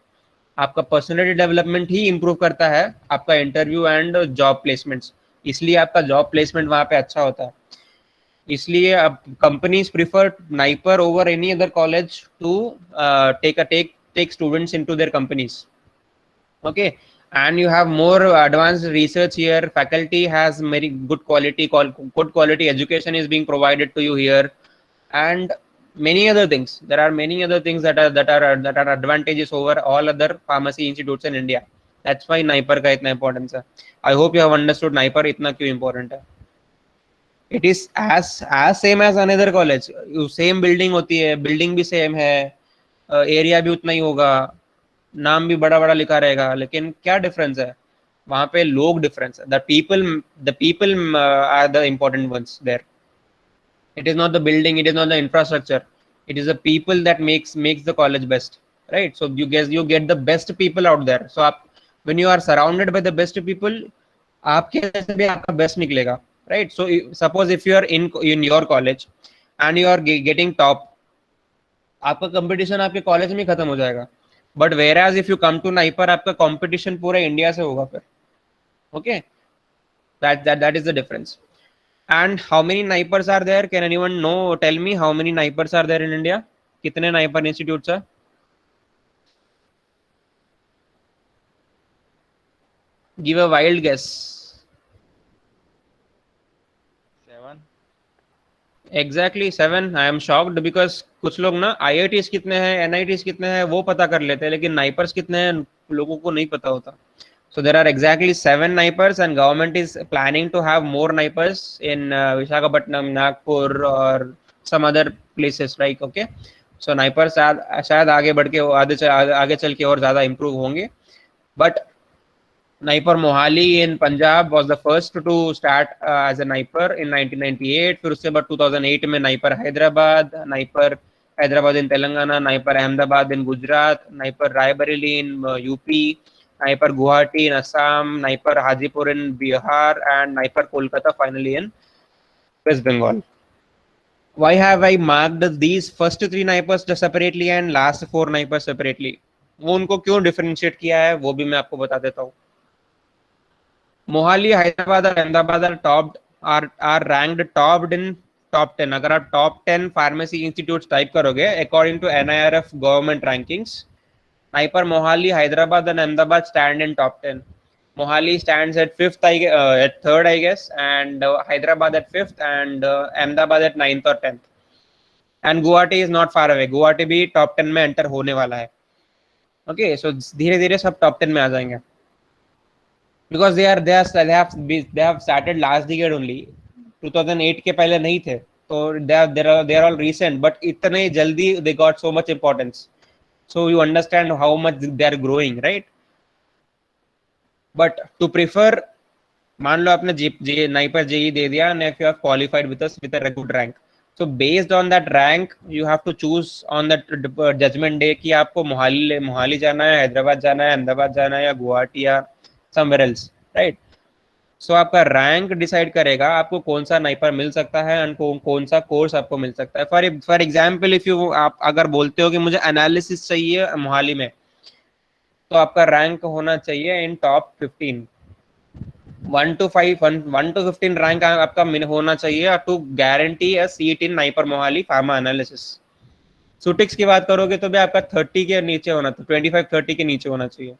आपका पर्सनैलिटी डेवलपमेंट ही improve करता है आपका interview and job placements. इसलिए आपका जॉब प्लेसमेंट वहाँ पे अच्छा होता है. इसलिए अब companies prefer NIPER over any other college to take students into their companies. Okay, and you have more advanced research here. Faculty has very good quality education is being provided to you here, and many other things. There are many other things that are advantages over all other pharmacy institutes in India. That's why Naipar का इतना importance है. I hope you have understood Naipar इतना क्यों important है. It is as same as another college. Same building होती है, building भी same है, एरिया भी उतना ही होगा, नाम भी बड़ा बड़ा लिखा रहेगा, लेकिन क्या डिफरेंस है वहां पे? लोग डिफरेंस है. The people are the important ones there. It is not the building, it is not the infrastructure, it is the people that makes the college best, right? So you get the best people out there. So आप when you are surrounded by the best people, आपके जैसे भी आपका best निकलेगा, right? So suppose if you are in your college and you are getting top, आपका competition आपके college में खत्म हो जाएगा. But whereas if you come to NIPER, आपका कंपटीशन पूरे इंडिया से होगा फिर. Okay, that is the difference. And how many NIPERs are there? Can anyone know? Tell me how many NIPERs are there in India. कितने NIPER institutes है? Give a wild guess. 7. Exactly 7. I am shocked because कुछ लोग ना IITs कितने हैं, NITs कितने हैं वो पता कर लेते हैं, लेकिन नाइपर्स कितने हैं लोगों को नहीं पता होता. So there are exactly 7 naipers, and government is planning to have more naipers in Visakhapatnam, Nagpur, or some other places, right? Okay, so naipers शायद आगे बढ़ के आगे चल के और ज़्यादा improve होंगे. But Naipur Mohali in Punjab was the first to start as a Naipur in 1998. फिर उसके बाद 2008 में Naipur Hyderabad, Naipur Hyderabad in Telangana, Naipur Ahmedabad in Gujarat, Naipur Raebareli in UP, Naipur Guwahati in Assam, Naipur Hajipur in Bihar, and Naipur Kolkata finally in West Bengal. Why have I marked these first 3 Naipurs separately and last 4 Naipurs separately? वो उनको क्यों differentiate किया है वो भी मैं आपको बता देता हूँ. Mohali, Hyderabad और Ahmedabad are ranked topped in top 10. अगर आप top 10 pharmacy institutes type करोगे according to NIRF government rankings, Naipur, Mohali, Hyderabad and Ahmedabad stand in top 10. Mohali stands at 5th, at 3rd, I guess, and Hyderabad at 5th, and Ahmedabad at 9th or 10th. And Guwahati is not far away. Guwahati भी top 10 में enter होने वाला है. Okay, so धीरे धीरे सब top 10 में आ जाएंगे. Because they have started last decade only. 2008 के पहले नहीं थे, तो they are all recent, but इतने जल्दी they got so much importance. So you understand how much they are growing, right? But to prefer, मान लो आपने नाइपर JEE दे दिया and if you have qualified with a good rank, so based on that rank you have to choose on that judgment day कि आपको मोहाली जाना है, हैदराबाद जाना है, अहमदाबाद जाना है या गुवाहाटी या somewhere else, right? So आपका रैंक डिसाइड करेगा आपको कौन सा नाइपर मिल सकता है एंड कौन सा कोर्स आपको मिल सकता है. फॉर एग्जांपल इफ आप अगर बोलते हो कि मुझे एनालिसिस चाहिए मोहाली में, तो आपका रैंक होना चाहिए इन टॉप 15. 1 to 15 रैंक आपका होना चाहिए to guarantee a seat in NIPER Mohali pharma analysis. सुटिक्स की बात करोगे तो भी आपका 30 के नीचे होना, 25-30 के नीचे होना चाहिए.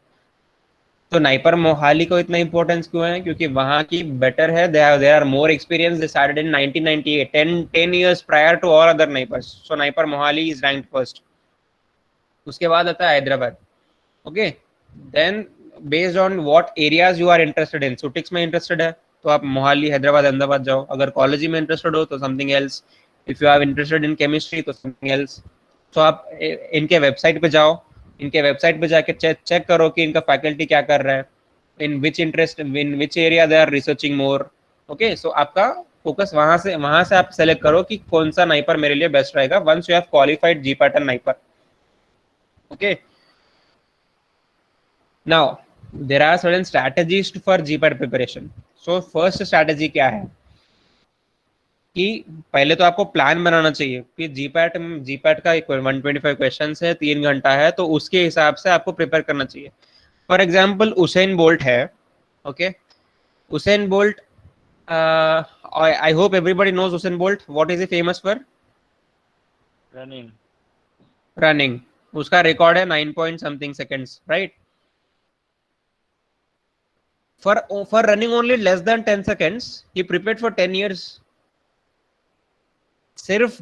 तो नाइपर मोहाली को इतना इंपॉर्टेंस क्यों है? क्योंकि वहाँ की बेटर है. They are more experience. They started in 1998, 10 years prior to all other NIPERs. So NIPER Mohali is ranked first. उसके बाद आता है Hyderabad. Okay, then based on what areas you are interested in. सुटिक्स में इंटरेस्टेड है तो आप मोहाली, हैदराबाद, अहमदाबाद जाओ. अगर कॉलेज में इंटरेस्टेड हो तो something else. If you are interested in chemistry तो समथिंग एल्स. तो आप इनके वेबसाइट पे जाओ, इनके वेबसाइट पे जाके चेक करो कि इनका फैकल्टी क्या कर रहा है, in which area they are researching more. Okay, so आपका फोकस वहां से आप सेलेक्ट करो कि कौन सा नाइपर मेरे लिए बेस्ट रहेगा once you have qualified GPAT and NIPER. Okay, now there are certain strategies for GPAT preparation. So first strategy क्या है कि पहले तो आपको प्लान बनाना चाहिए कि जीपैट का 125 क्वेश्चन है, 3 घंटा है, तो उसके हिसाब से आपको प्रिपेयर करना चाहिए. फॉर एग्जाम्पल उसेन बोल्ट है. Okay, Usain Bolt, I hope everybody knows Usain Bolt. What is he famous for? Running. Running. उसका रिकॉर्ड है 9 point something seconds, right? For running only less than 10 seconds, he prepared for 10 years. सिर्फ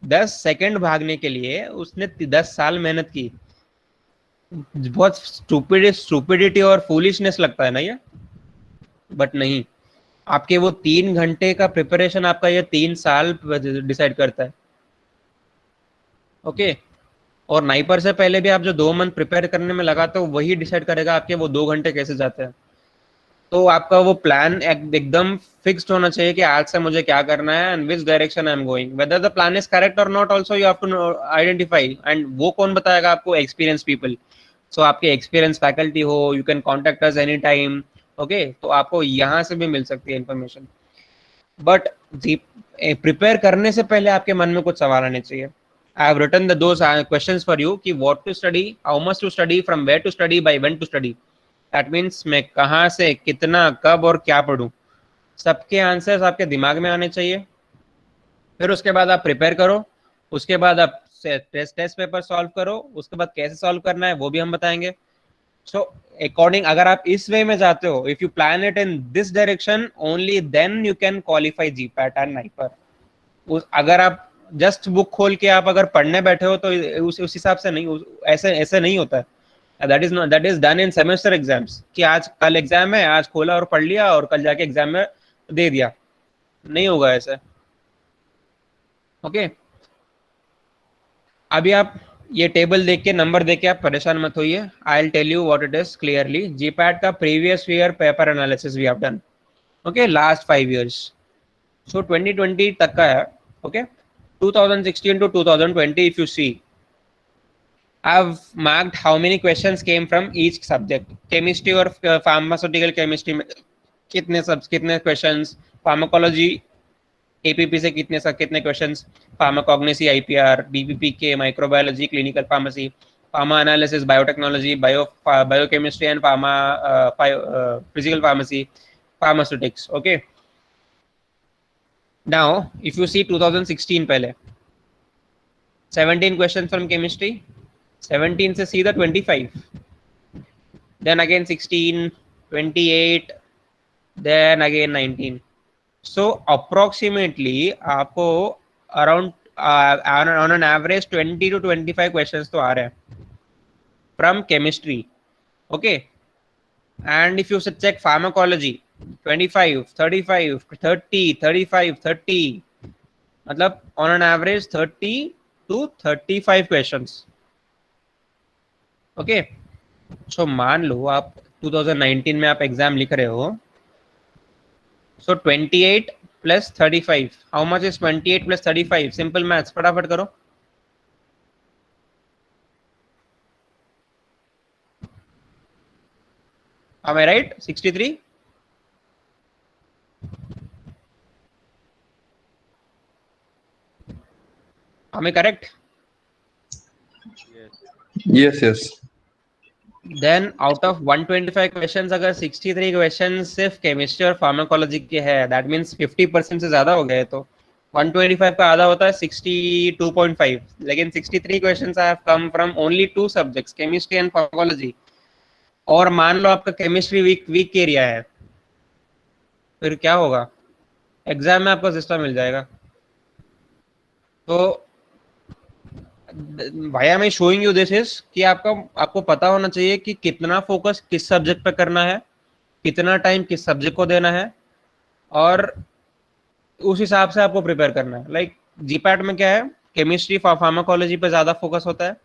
10 second भागने के लिए उसने 10 साल मेहनत की. बहुत स्टूपिडिटी और फूलिशनेस लगता है ना ये, बट नहीं. आपके वो 3 घंटे का प्रिपरेशन आपका ये 3 साल डिसाइड करता है. ओके, और नाइपर से पहले भी आप जो 2 मंथ प्रिपेयर करने में लगाते हो वही डिसाइड करेगा आपके वो 2 घंटे कैसे जाते हैं. तो आपका वो प्लान एकदम फिक्स्ड होना चाहिए कि आज से मुझे क्या करना है and which direction I am going. Whether the plan is correct और not also you have to identify, and वो कौन बताएगा आपको? Experience people. सो आपके एक्सपीरियंस फैकल्टी हो, you can contact us any time. Okay, तो आपको यहाँ से भी मिल सकती है इन्फॉर्मेशन. बट प्रिपेयर करने से पहले आपके मन में कुछ सवाल आने चाहिए. I have written those questions for you कि what to study, how much to study, from where to study, by when to study. That means मैं कहाँ से कितना कब और क्या पढूं, सबके आंसर्स आपके दिमाग में आने चाहिए. फिर उसके बाद आप प्रिपेयर करो, उसके बाद आप टेस्ट पेपर सॉल्व करो, उसके बाद कैसे सॉल्व करना है वो भी हम बताएंगे. सो अकॉर्डिंग, अगर आप इस वे में जाते हो, if you plan it in this direction, only then you can qualify GPAT and NIPER. अगर आप जस्ट बुक खोल के आप अगर पढ़ने बैठे हो तो उस हिसाब से नहीं, ऐसे नहीं होता है. That is done in semester exams कि आज कल एग्जाम है, आज खोला और पढ़ लिया और कल जाके एग्जाम में दे दिया. नहीं होगा ऐसे. ओके, अभी आप ये टेबल देख के, नंबर देख के आप परेशान मत होइए. I will tell you what it is clearly. GPAT का previous year paper analysis we have done. Okay, last 5 years. So 2020 तक का है. Okay, 2016 to 2020, if you see, I've marked how many questions came from each subject. Chemistry और pharmaceutical chemistry में कितने questions, pharmacology APP से कितने questions, pharmacognosy IPR, BPPK, microbiology, clinical pharmacy, pharma analysis, biotechnology, biochemistry and physical pharmacy, pharmaceutics. Okay. Now, if you see 2016 पहले 17 questions from chemistry, 17 से सीधा 25, then again 16, 28, then again 19. So approximately आपको around on an average 20 to 25 questions तो आ रहे हैं from chemistry. Okay, and if you check pharmacology, 25, 35, 30, 35, 30, मतलब on an average 30 to 35 questions. Okay, so मान लो आप 2019 में आप एग्जाम लिख रहे हो, so 28 plus 35, how much is 28 plus 35? Simple maths, फटाफट करो. Am I right? 63. Am I correct? Yes, yes. Then out of 125 questions, अगर 63 questions सिर्फ केमिस्ट्री और फार्माकोलॉजी के है, that means 50% से ज्यादा हो गए. तो 125 का आधा होता है 62.5. लेकिन 63 questions have come from only 2 subjects, chemistry and pharmacology. और मान लो आपका केमिस्ट्री वीक एरिया है, फिर क्या होगा? एग्जाम में आपको सिस्टम मिल जाएगा. तो भाई मैं शोइंग यू दिस इज कि आपको पता होना चाहिए कि कितना फोकस किस सब्जेक्ट पे करना है, कितना टाइम किस सब्जेक्ट को देना है, और उस हिसाब से आपको प्रिपेयर करना है. लाइक जीपैट में क्या है, केमिस्ट्री फार्माकोलॉजी पे ज्यादा फोकस होता है.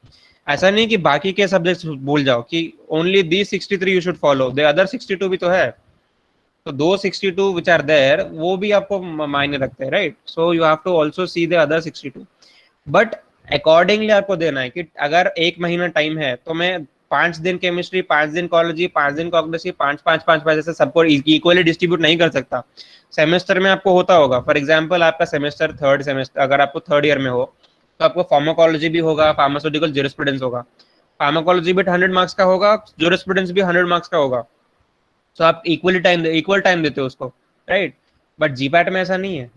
ऐसा नहीं कि बाकी के सब्जेक्ट्स भूल जाओ कि only the 63 you should follow, the other 62 भी तो है. तो दो 62 विच आर देयर वो भी आपको मायने रखते हैं, right? So you have to also see the other 62, but accordingly आपको देना है कि अगर 1 महीना टाइम है तो मैं 5 दिन केमिस्ट्री, 5 दिन कोलॉजी, 5 दिन कॉग्निटिव, 5 ऐसे सबको इक्वली डिस्ट्रीब्यूट नहीं कर सकता। सेमेस्टर में आपको होता होगा, फॉर एग्जाम्पल आपका सेमेस्टर थर्ड सेमेस्टर, अगर आपको थर्ड ईयर में हो तो आपको फार्माकोलॉजी भी होगा, फार्मास्यूटिकल ज्यूरिस्प्रूडेंस होगा, फार्माकोलॉजी भी 100 मार्क्स का होगा, ज्यूरिस्प्रूडेंस भी 100 मार्क्स का होगा। तो आप इक्वल टाइम देते हो उसको, राइट? बट जीपैट में ऐसा नहीं है।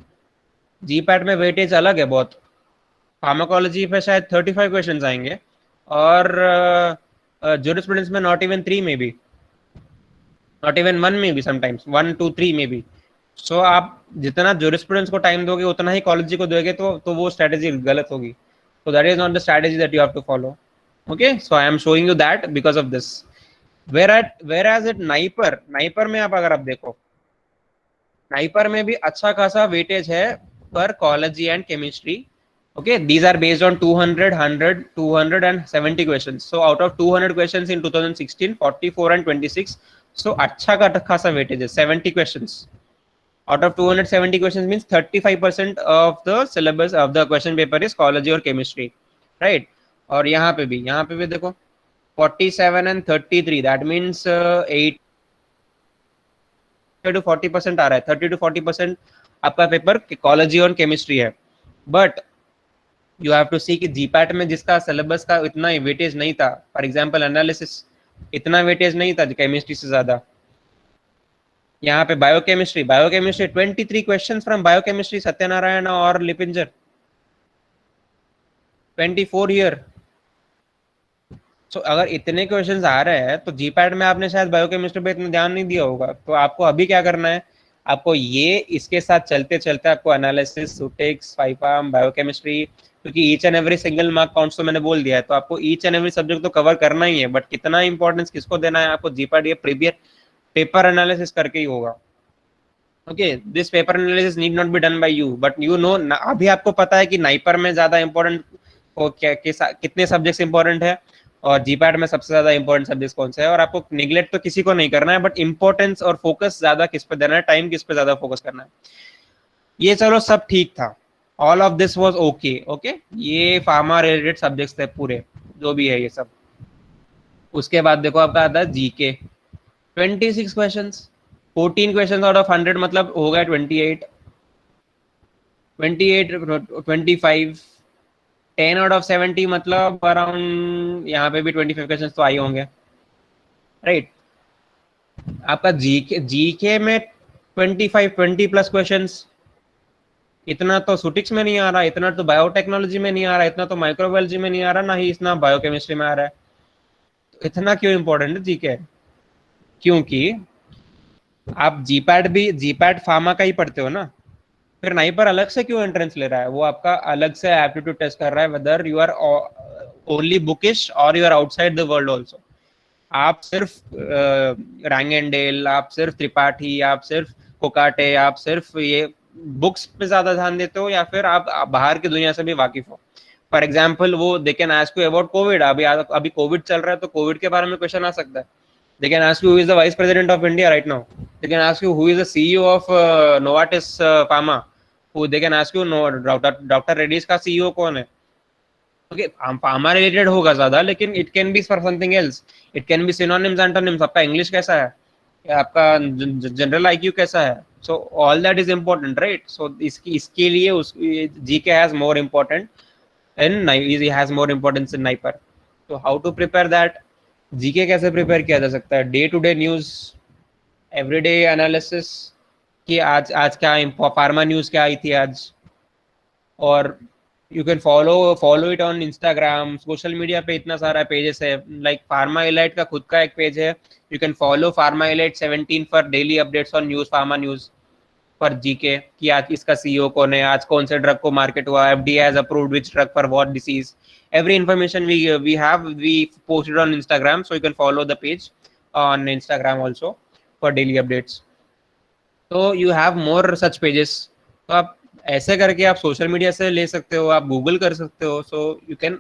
जीपैट में वेटेज अलग है बहुत। फार्माकोलॉजी पे शायद 35 क्वेश्चंस आएंगे और ज्यूरिस्प्रूडेंस में नॉट इवन 3 में भी, नॉट इवन 1 में भी, समटाइम्स 1 2 3 में भी। सो आप जितना ज्यूरिस्प्रूडेंस को टाइम दोगे उतना ही कॉलेजी को दोगे, तो वो स्ट्रेटेजी गलत होगी। So that is not the strategy that you have to follow. Okay, so I am showing you that because of this. Whereas at NIPER में अगर आप देखो, नाइपर में भी अच्छा खासा वेटेज है पर कोलॉजी and chemistry. Okay, these are based on 200, 100, 270 questions. So out of 200 questions in 2016, 44 and 26. So अच्छा खासा वेटेज है, 70 questions. Out of 270 questions means 35% of the syllabus of the question paper is ecology or chemistry, right? और यहाँ पे भी देखो 47 and 33, that means 8 to 40% आ रहा है, 30 to 40% आपका पेपर ecology और chemistry है। But you have to see कि जीपैट में जिसका सिलेबस का इतना वेटेज नहीं था, फॉर एग्जाम्पल एनालिसिस इतना वेटेज नहीं था केमिस्ट्री से ज्यादा। यहाँ पे biochemistry 23 questions from biochemistry, Satyanarayan और लिपिंजर 24 ईयर। सो अगर इतने क्वेश्चंस आ रहे हैं तो जीपैट में आपने शायद बायोकेमिस्ट्री पे इतना ध्यान नहीं दिया होगा। तो आपको अभी क्या करना है, आपको ये इसके साथ चलते चलते आपको एनालिसिस, सुटेक्स, फाइफार्म, बायोकेमिस्ट्री, क्योंकि each and every single mark counts तो मैंने बोल दिया है, तो आपको ईच एंड एवरी सब्जेक्ट तो कवर करना ही है। बट कितना इंपॉर्टेंस किसको देना है आपको, जीपैट ये प्रीवियस पेपर एनालिसिस करके ही होगा। Okay, this paper analysis need not be done by you, but you know अभी आपको पता है कि नाइपर में ज्यादा इंपॉर्टेंट कितने सब्जेक्ट्स इंपॉर्टेंट है और जीपैट में सबसे ज्यादा इंपॉर्टेंट सब्जेक्ट कौन सा है। और आपको निगलेक्ट तो किसी को नहीं करना है, बट इंपॉर्टेंस और फोकस ज्यादा किस पे देना है, टाइम किस पे ज्यादा फोकस करना है। ये चलो सब ठीक था, all of this was okay. Okay, ये फार्मा रिलेटेड सब्जेक्ट्स थे पूरे, जो भी है ये सब। उसके बाद देखो आपका आता है GK, 26 questions, 14 questions out of 100 मतलब हो गया 28, 25, 10 आउट ऑफ 70 मतलब अराउंड यहाँ पे भी 25 क्वेश्चंस तो आए होंगे, राइट? आपका जीके में 20 प्लस क्वेश्चंस, इतना तो सुटिक्स में नहीं आ रहा, इतना तो बायोटेक्नोलॉजी में नहीं आ रहा, इतना तो माइक्रोबायोलॉजी में नहीं आ रहा, ना ही इतना बायोकेमिस्ट्री में आ रहा है। तो इतना क्यों इंपॉर्टेंट है जीके? क्योंकि आप जीपैट फार्मा का ही पढ़ते हो ना, फिर नाइपर अलग से क्यों एंट्रेंस ले रहा है? वो आपका अलग से एप्टीट्यूड टेस्ट कर रहा है, whether you are only bookish और you are outside the world also. आप सिर्फ रैंगेंडेल, आप सिर्फ त्रिपाठी, आप सिर्फ कोकाटे, आप सिर्फ ये बुक्स पे ज्यादा ध्यान देते हो, या फिर आप बाहर की दुनिया से भी वाकिफ हो? फॉर एग्जाम्पल वो they can ask you about Covid, अभी कोविड चल रहा है तो कोविड के बारे में क्वेश्चन आ सकता है। They can ask you who is the vice president of India right now. They can ask you who is the CEO of Novartis Pharma. Who they can ask you Dr. Reddy's का CEO कौन है? Okay, pharma related होगा ज्यादा, लेकिन it can be for something else. It can be synonyms, antonyms. आपका English कैसा है? आपका general IQ कैसा है? So all that is important, right? So इसके लिए GK has more important and he has more importance in NIPER. So how to prepare that? GK कैसे prepare किया जा सकता है? Day to day news, everyday analysis कि आज क्या फार्मा न्यूज क्या आई थी आज। और you can follow it on Instagram, social media पे इतना सारा पेजेस है, लाइक फार्मा एलाइट का खुद का एक पेज है, you can follow Pharma Elite 17 for daily updates on news, pharma news for GK कि आज इसका सीईओ कौन है, आज कौन से ड्रग को मार्केट हुआ, FDA has approved which drug for what disease. Every information we post it on Instagram, so you can follow the page on Instagram also for daily updates. So you have more such pages. तो आप ऐसे करके आप social media से ले सकते हो, आप गूगल कर सकते हो, so you can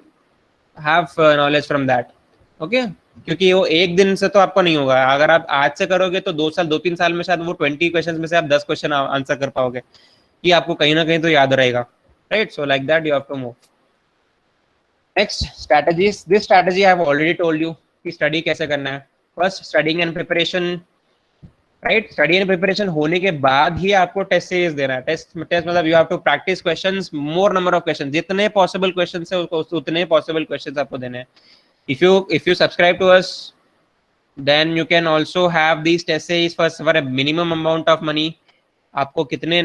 have knowledge from that. Okay, क्योंकि वो एक दिन से तो आपको नहीं होगा। अगर आप आज से करोगे तो 2 साल 2-3 साल में शायद वो 20 क्वेश्चन में से आप 10 क्वेश्चन आंसर कर पाओगे, कि आपको कहीं ना कहीं तो याद रहेगा, right? So like that you have to move. Next strategies, this strategy I have already told you कि स्टडी कैसे करना है। First studying and preparation, right? Study and preparation होने के बाद ही आपको टेस्ट सीरीज देना है। टेस्ट मतलब you have to practise questions, more number of question, जितने पॉसिबल क्वेश्चन है उतने पॉसिबल क्वेश्चन आपको देने हैं। if you subscribe to us, then you can also have these test series for a minimum amount of money। आपको कितने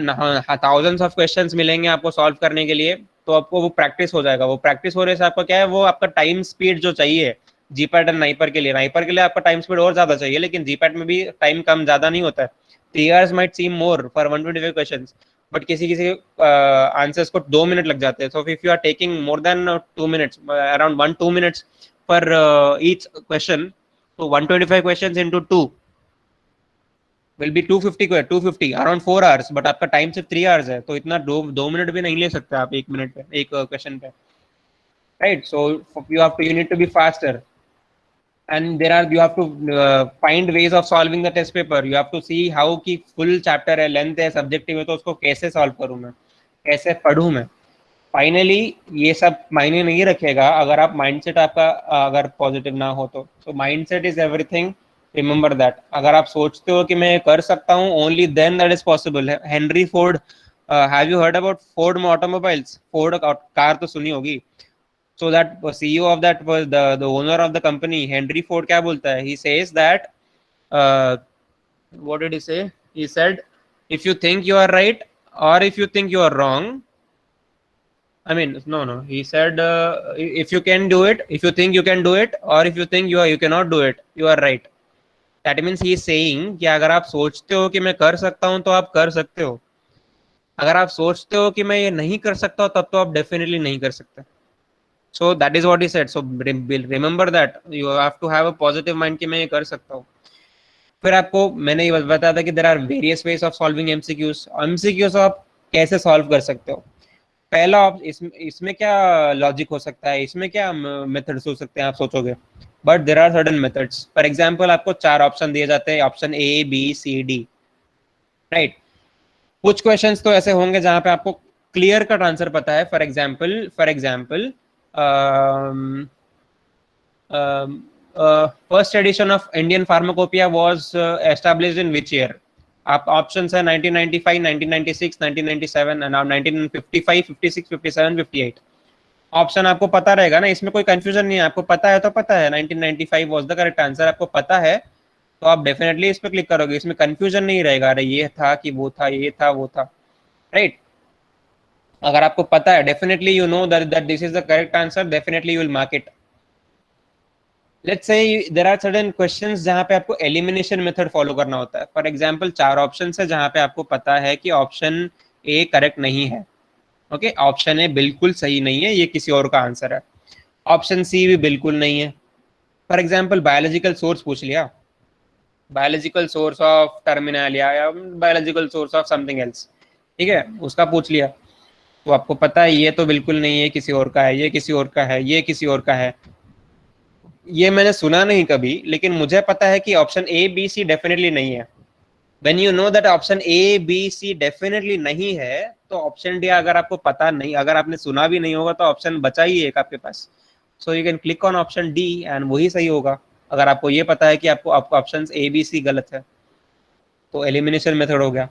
thousands of questions मिलेंगे आपको सॉल्व करने के लिए, तो आपको वो प्रैक्टिस हो जाएगा। वो प्रैक्टिस हो रहे से आपका क्या है, वो आपका टाइम स्पीड जो चाहिए जीपैट एंड नाइपर के लिए, नाइपर के लिए आपका टाइम स्पीड और ज्यादा चाहिए, लेकिन जीपैट में भी टाइम कम ज्यादा नहीं होता है। 3 hours might seem more for 125 questions, but किसी किसी आंसर्स को 2 मिनट लग जाते हैं। So if you are taking more than 2 minutes, around 1-2 minutes per each question, so 125 questions into 2 will be 250 around 4 hours, but आपका टाइम सिर्फ 3 hours है, तो इतना 2 मिनट भी नहीं ले सकते आप 1 मिनट पे एक क्वेश्चन पे, right? So you need to be faster, and you have to find ways of solving the test paper। you have to see how कि full chapter है, length है, subjective है, तो उसको कैसे solve करूँ मैं, कैसे पढ़ूँ मैं। फाइनली ये सब मायने नहीं रखेगा अगर आप माइंडसेट आपका अगर पॉजिटिव ना हो तो। So mindset is everything, remember that. अगर आप सोचते हो कि मैं कर सकता हूँ, only then that is possible. Henry Ford, have you heard about Ford automobiles? Ford car तो सुनी होगी। So that CEO of that was the owner of the company, Henry Ford, क्या बोलता है? He says that, what did he say? He said, if you think you are right और if you think you are wrong, I mean, no. He said, if you can do it, if you think you can do it, or if you think you cannot do it, you are right. That means he is saying कि अगर आप सोचते हो कि मैं कर सकता हूँ तो आप कर सकते हो, अगर आप सोचते हो कि मैं ये नहीं कर सकता तब तो आप डेफिनेटली नहीं कर सकते। So that is what he said. So remember that you have to have a positive mind कि मैं ये कर सकता हूँ। फिर आपको मैंने ये बताया था कि there are various ways of solving MCQs। MCQs आप कैसे सॉल्व कर सकते हो? पहला इसमें क्या लॉजिक हो सकता है, इसमें क्या मेथड्स हो सकते हैं आप सोचोगे, but there are certain methods. For example आपको 4 ऑप्शन दिए जाते हैं, option A B C D, right? कुछ क्वेश्चंस तो ऐसे होंगे जहां पे आपको क्लियर कट आंसर पता है। For example first edition of Indian pharmacopoeia was established in which year? आप ऑप्शंस है 1995, 1996, 1997 एंड नाउ 1955, 56, 57, 58। ऑप्शन आपको पता रहेगा ना, इसमें कोई कंफ्यूजन नहीं है। आपको पता है तो पता है 1995 वाज द करेक्ट आंसर, आपको पता है तो आप डेफिनेटली इस पे क्लिक करोगे, इसमें कंफ्यूजन नहीं रहेगा, अरे ये था कि वो था, ये था वो था, राइट? अगर आपको पता है, definitely you know that this is the correct answer, definitely you will mark it. Let's say there are certain questions जहां पे आपको एलिमिनेशन मेथड फॉलो करना होता है। फॉर एग्जांपल 4 ऑप्शंस है जहां पे आपको पता है कि ऑप्शन ए करेक्ट नहीं है, ओके? ऑप्शन ए बिल्कुल सही नहीं है, ये किसी और का आंसर है। ऑप्शन सी भी बिल्कुल नहीं है। फॉर एग्जांपल बायोलॉजिकल सोर्स पूछ लिया, बायोलॉजिकल सोर्स ऑफ टर्मिनालिया या biological source of something else, ठीक है, उसका पूछ लिया, तो आपको पता है ये तो बिल्कुल नहीं है, किसी और का है, ये किसी और का है, ये किसी और का है। ये मैंने सुना नहीं कभी, लेकिन मुझे पता है कि option A B C definitely नहीं है। When you know that option A B C definitely नहीं है, तो ऑप्शन डी अगर आपको पता नहीं, अगर आपने सुना भी नहीं होगा, तो ऑप्शन बचा ही एक आपके पास। So you can click on option D and वही सही होगा। अगर आपको ये पता है कि आपको ऑप्शन ए बी सी गलत है, तो एलिमिनेशन मेथड हो गया।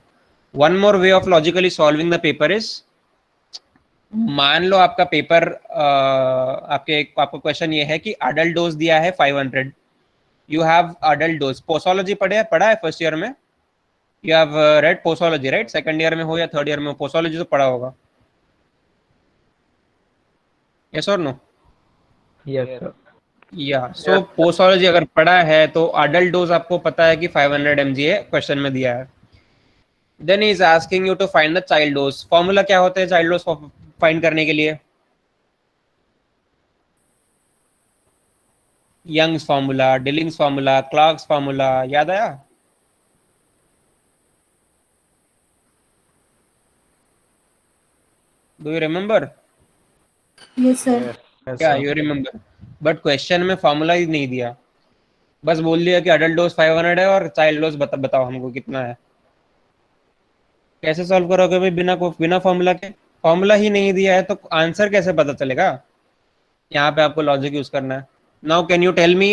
One more way of logically solving the paper is, मान लो आपका पेपर आपको क्वेश्चन ये है कि अडल्ट डोज दिया है 500, you have adult dose. Posology पढ़ा है फर्स्ट ईयर में? You have read posology, right? Second year में हो या थर्ड ईयर में हो, पोसोलॉजी तो पढ़ा होगा, यस और नो? Yes sir. या सो पोसोलॉजी अगर पढ़ा है तो अडल्ट डोज आपको पता है कि 500 mg है, क्वेश्चन में दिया है। Then he is asking you to find the child dose. Formula क्या होता है चाइल्ड डोज फाइंड करने के लिए? Young's formula, Dilling's formula, Clark's formula, याद आया? Do you remember? Yes, sir. क्या यू रिमेम्बर? बट क्वेश्चन में फार्मूला ही नहीं दिया। बस बोल दिया कि अडल्ट डोज 500 है और चाइल्ड डोज बताओ हमको कितना है। कैसे सॉल्व करोगे भाई बिना फॉर्मूला के? फॉर्मूला ही नहीं दिया है तो आंसर कैसे पता चलेगा? यहाँ पे आपको लॉजिक यूज करना है। Now can you tell me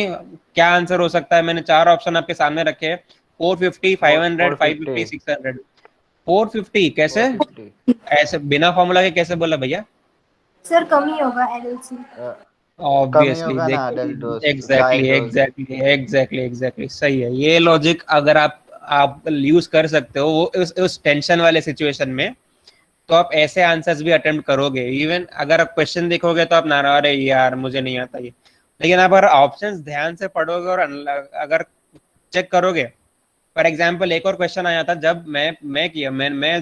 क्या आंसर हो सकता है? मैंने 4 ऑप्शन आपके सामने रखे हैं, 450, 500, 550, 600। 450 कैसे? 450 ऐसे बिना फॉर्मूला के कैसे बोला भैया? सर कम ही होगा एलएलसी। कम ही ऑब्वियसली होगा ना देखो, adult dose to exactly child dose. Exactly exactly exactly सही है ये लॉजिक। अगर आप यूज कर सकते हो वो उस टेंशन वाले सिचुएशन में, तो आप ऐसे आंसर्स भी अटेम्प्ट करोगे। इवन अगर आप क्वेश्चन देखोगे तो आप नारा अरे यार मुझे नहीं आता ये, लेकिन आप अगर ऑप्शंस ध्यान से पढ़ोगे और अगर चेक करोगे। फॉर एग्जांपल एक और क्वेश्चन आया था जब मैं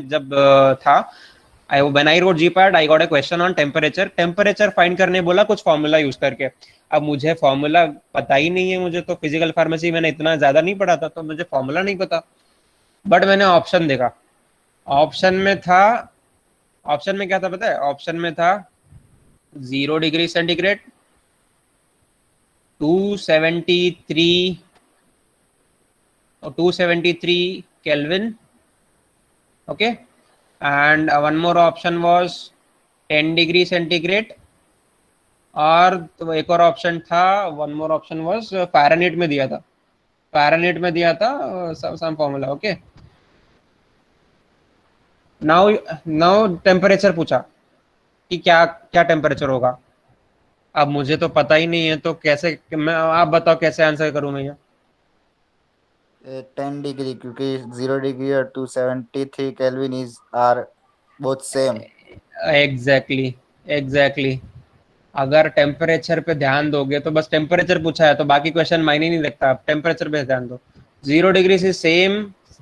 जब था, when I wrote GPAT, I got a question on temperature find करने बोला कुछ फॉर्मूला यूज करके। अब मुझे फॉर्मूला पता ही नहीं है, मुझे तो फिजिकल फार्मेसी मैंने इतना ज्यादा नहीं पढ़ा था, तो मुझे फॉर्मूला नहीं पता। बट मैंने ऑप्शन देखा, ऑप्शन में था, ऑप्शन में क्या था पता है? ऑप्शन में था 0 डिग्री सेंटीग्रेड, 273 और 273 kelvin, okay, and one more option was 10 degree centigrade, और तो एक और ऑप्शन था, one more option was Fahrenheit में दिया था, फ़ारेनहीट में दिया था some formula, okay. Now temperature पूछा कि क्या क्या टेम्परेचर होगा। अब मुझे तो पता ही नहीं है, तो कैसे मैं, आप बताओ कैसे आंसर करूं मैं ये? 10 डिग्री, क्योंकि 0 डिग्री और 273 kelvin is are both same. Exactly exactly. अगर टेम्परेचर पे ध्यान दोगे तो बस टेम्परेचर पूछा है तो बाकी क्वेश्चन मायने नहीं रखता, आप टेम्परेचर पे ध्यान दो। 0 डिग्री से सेम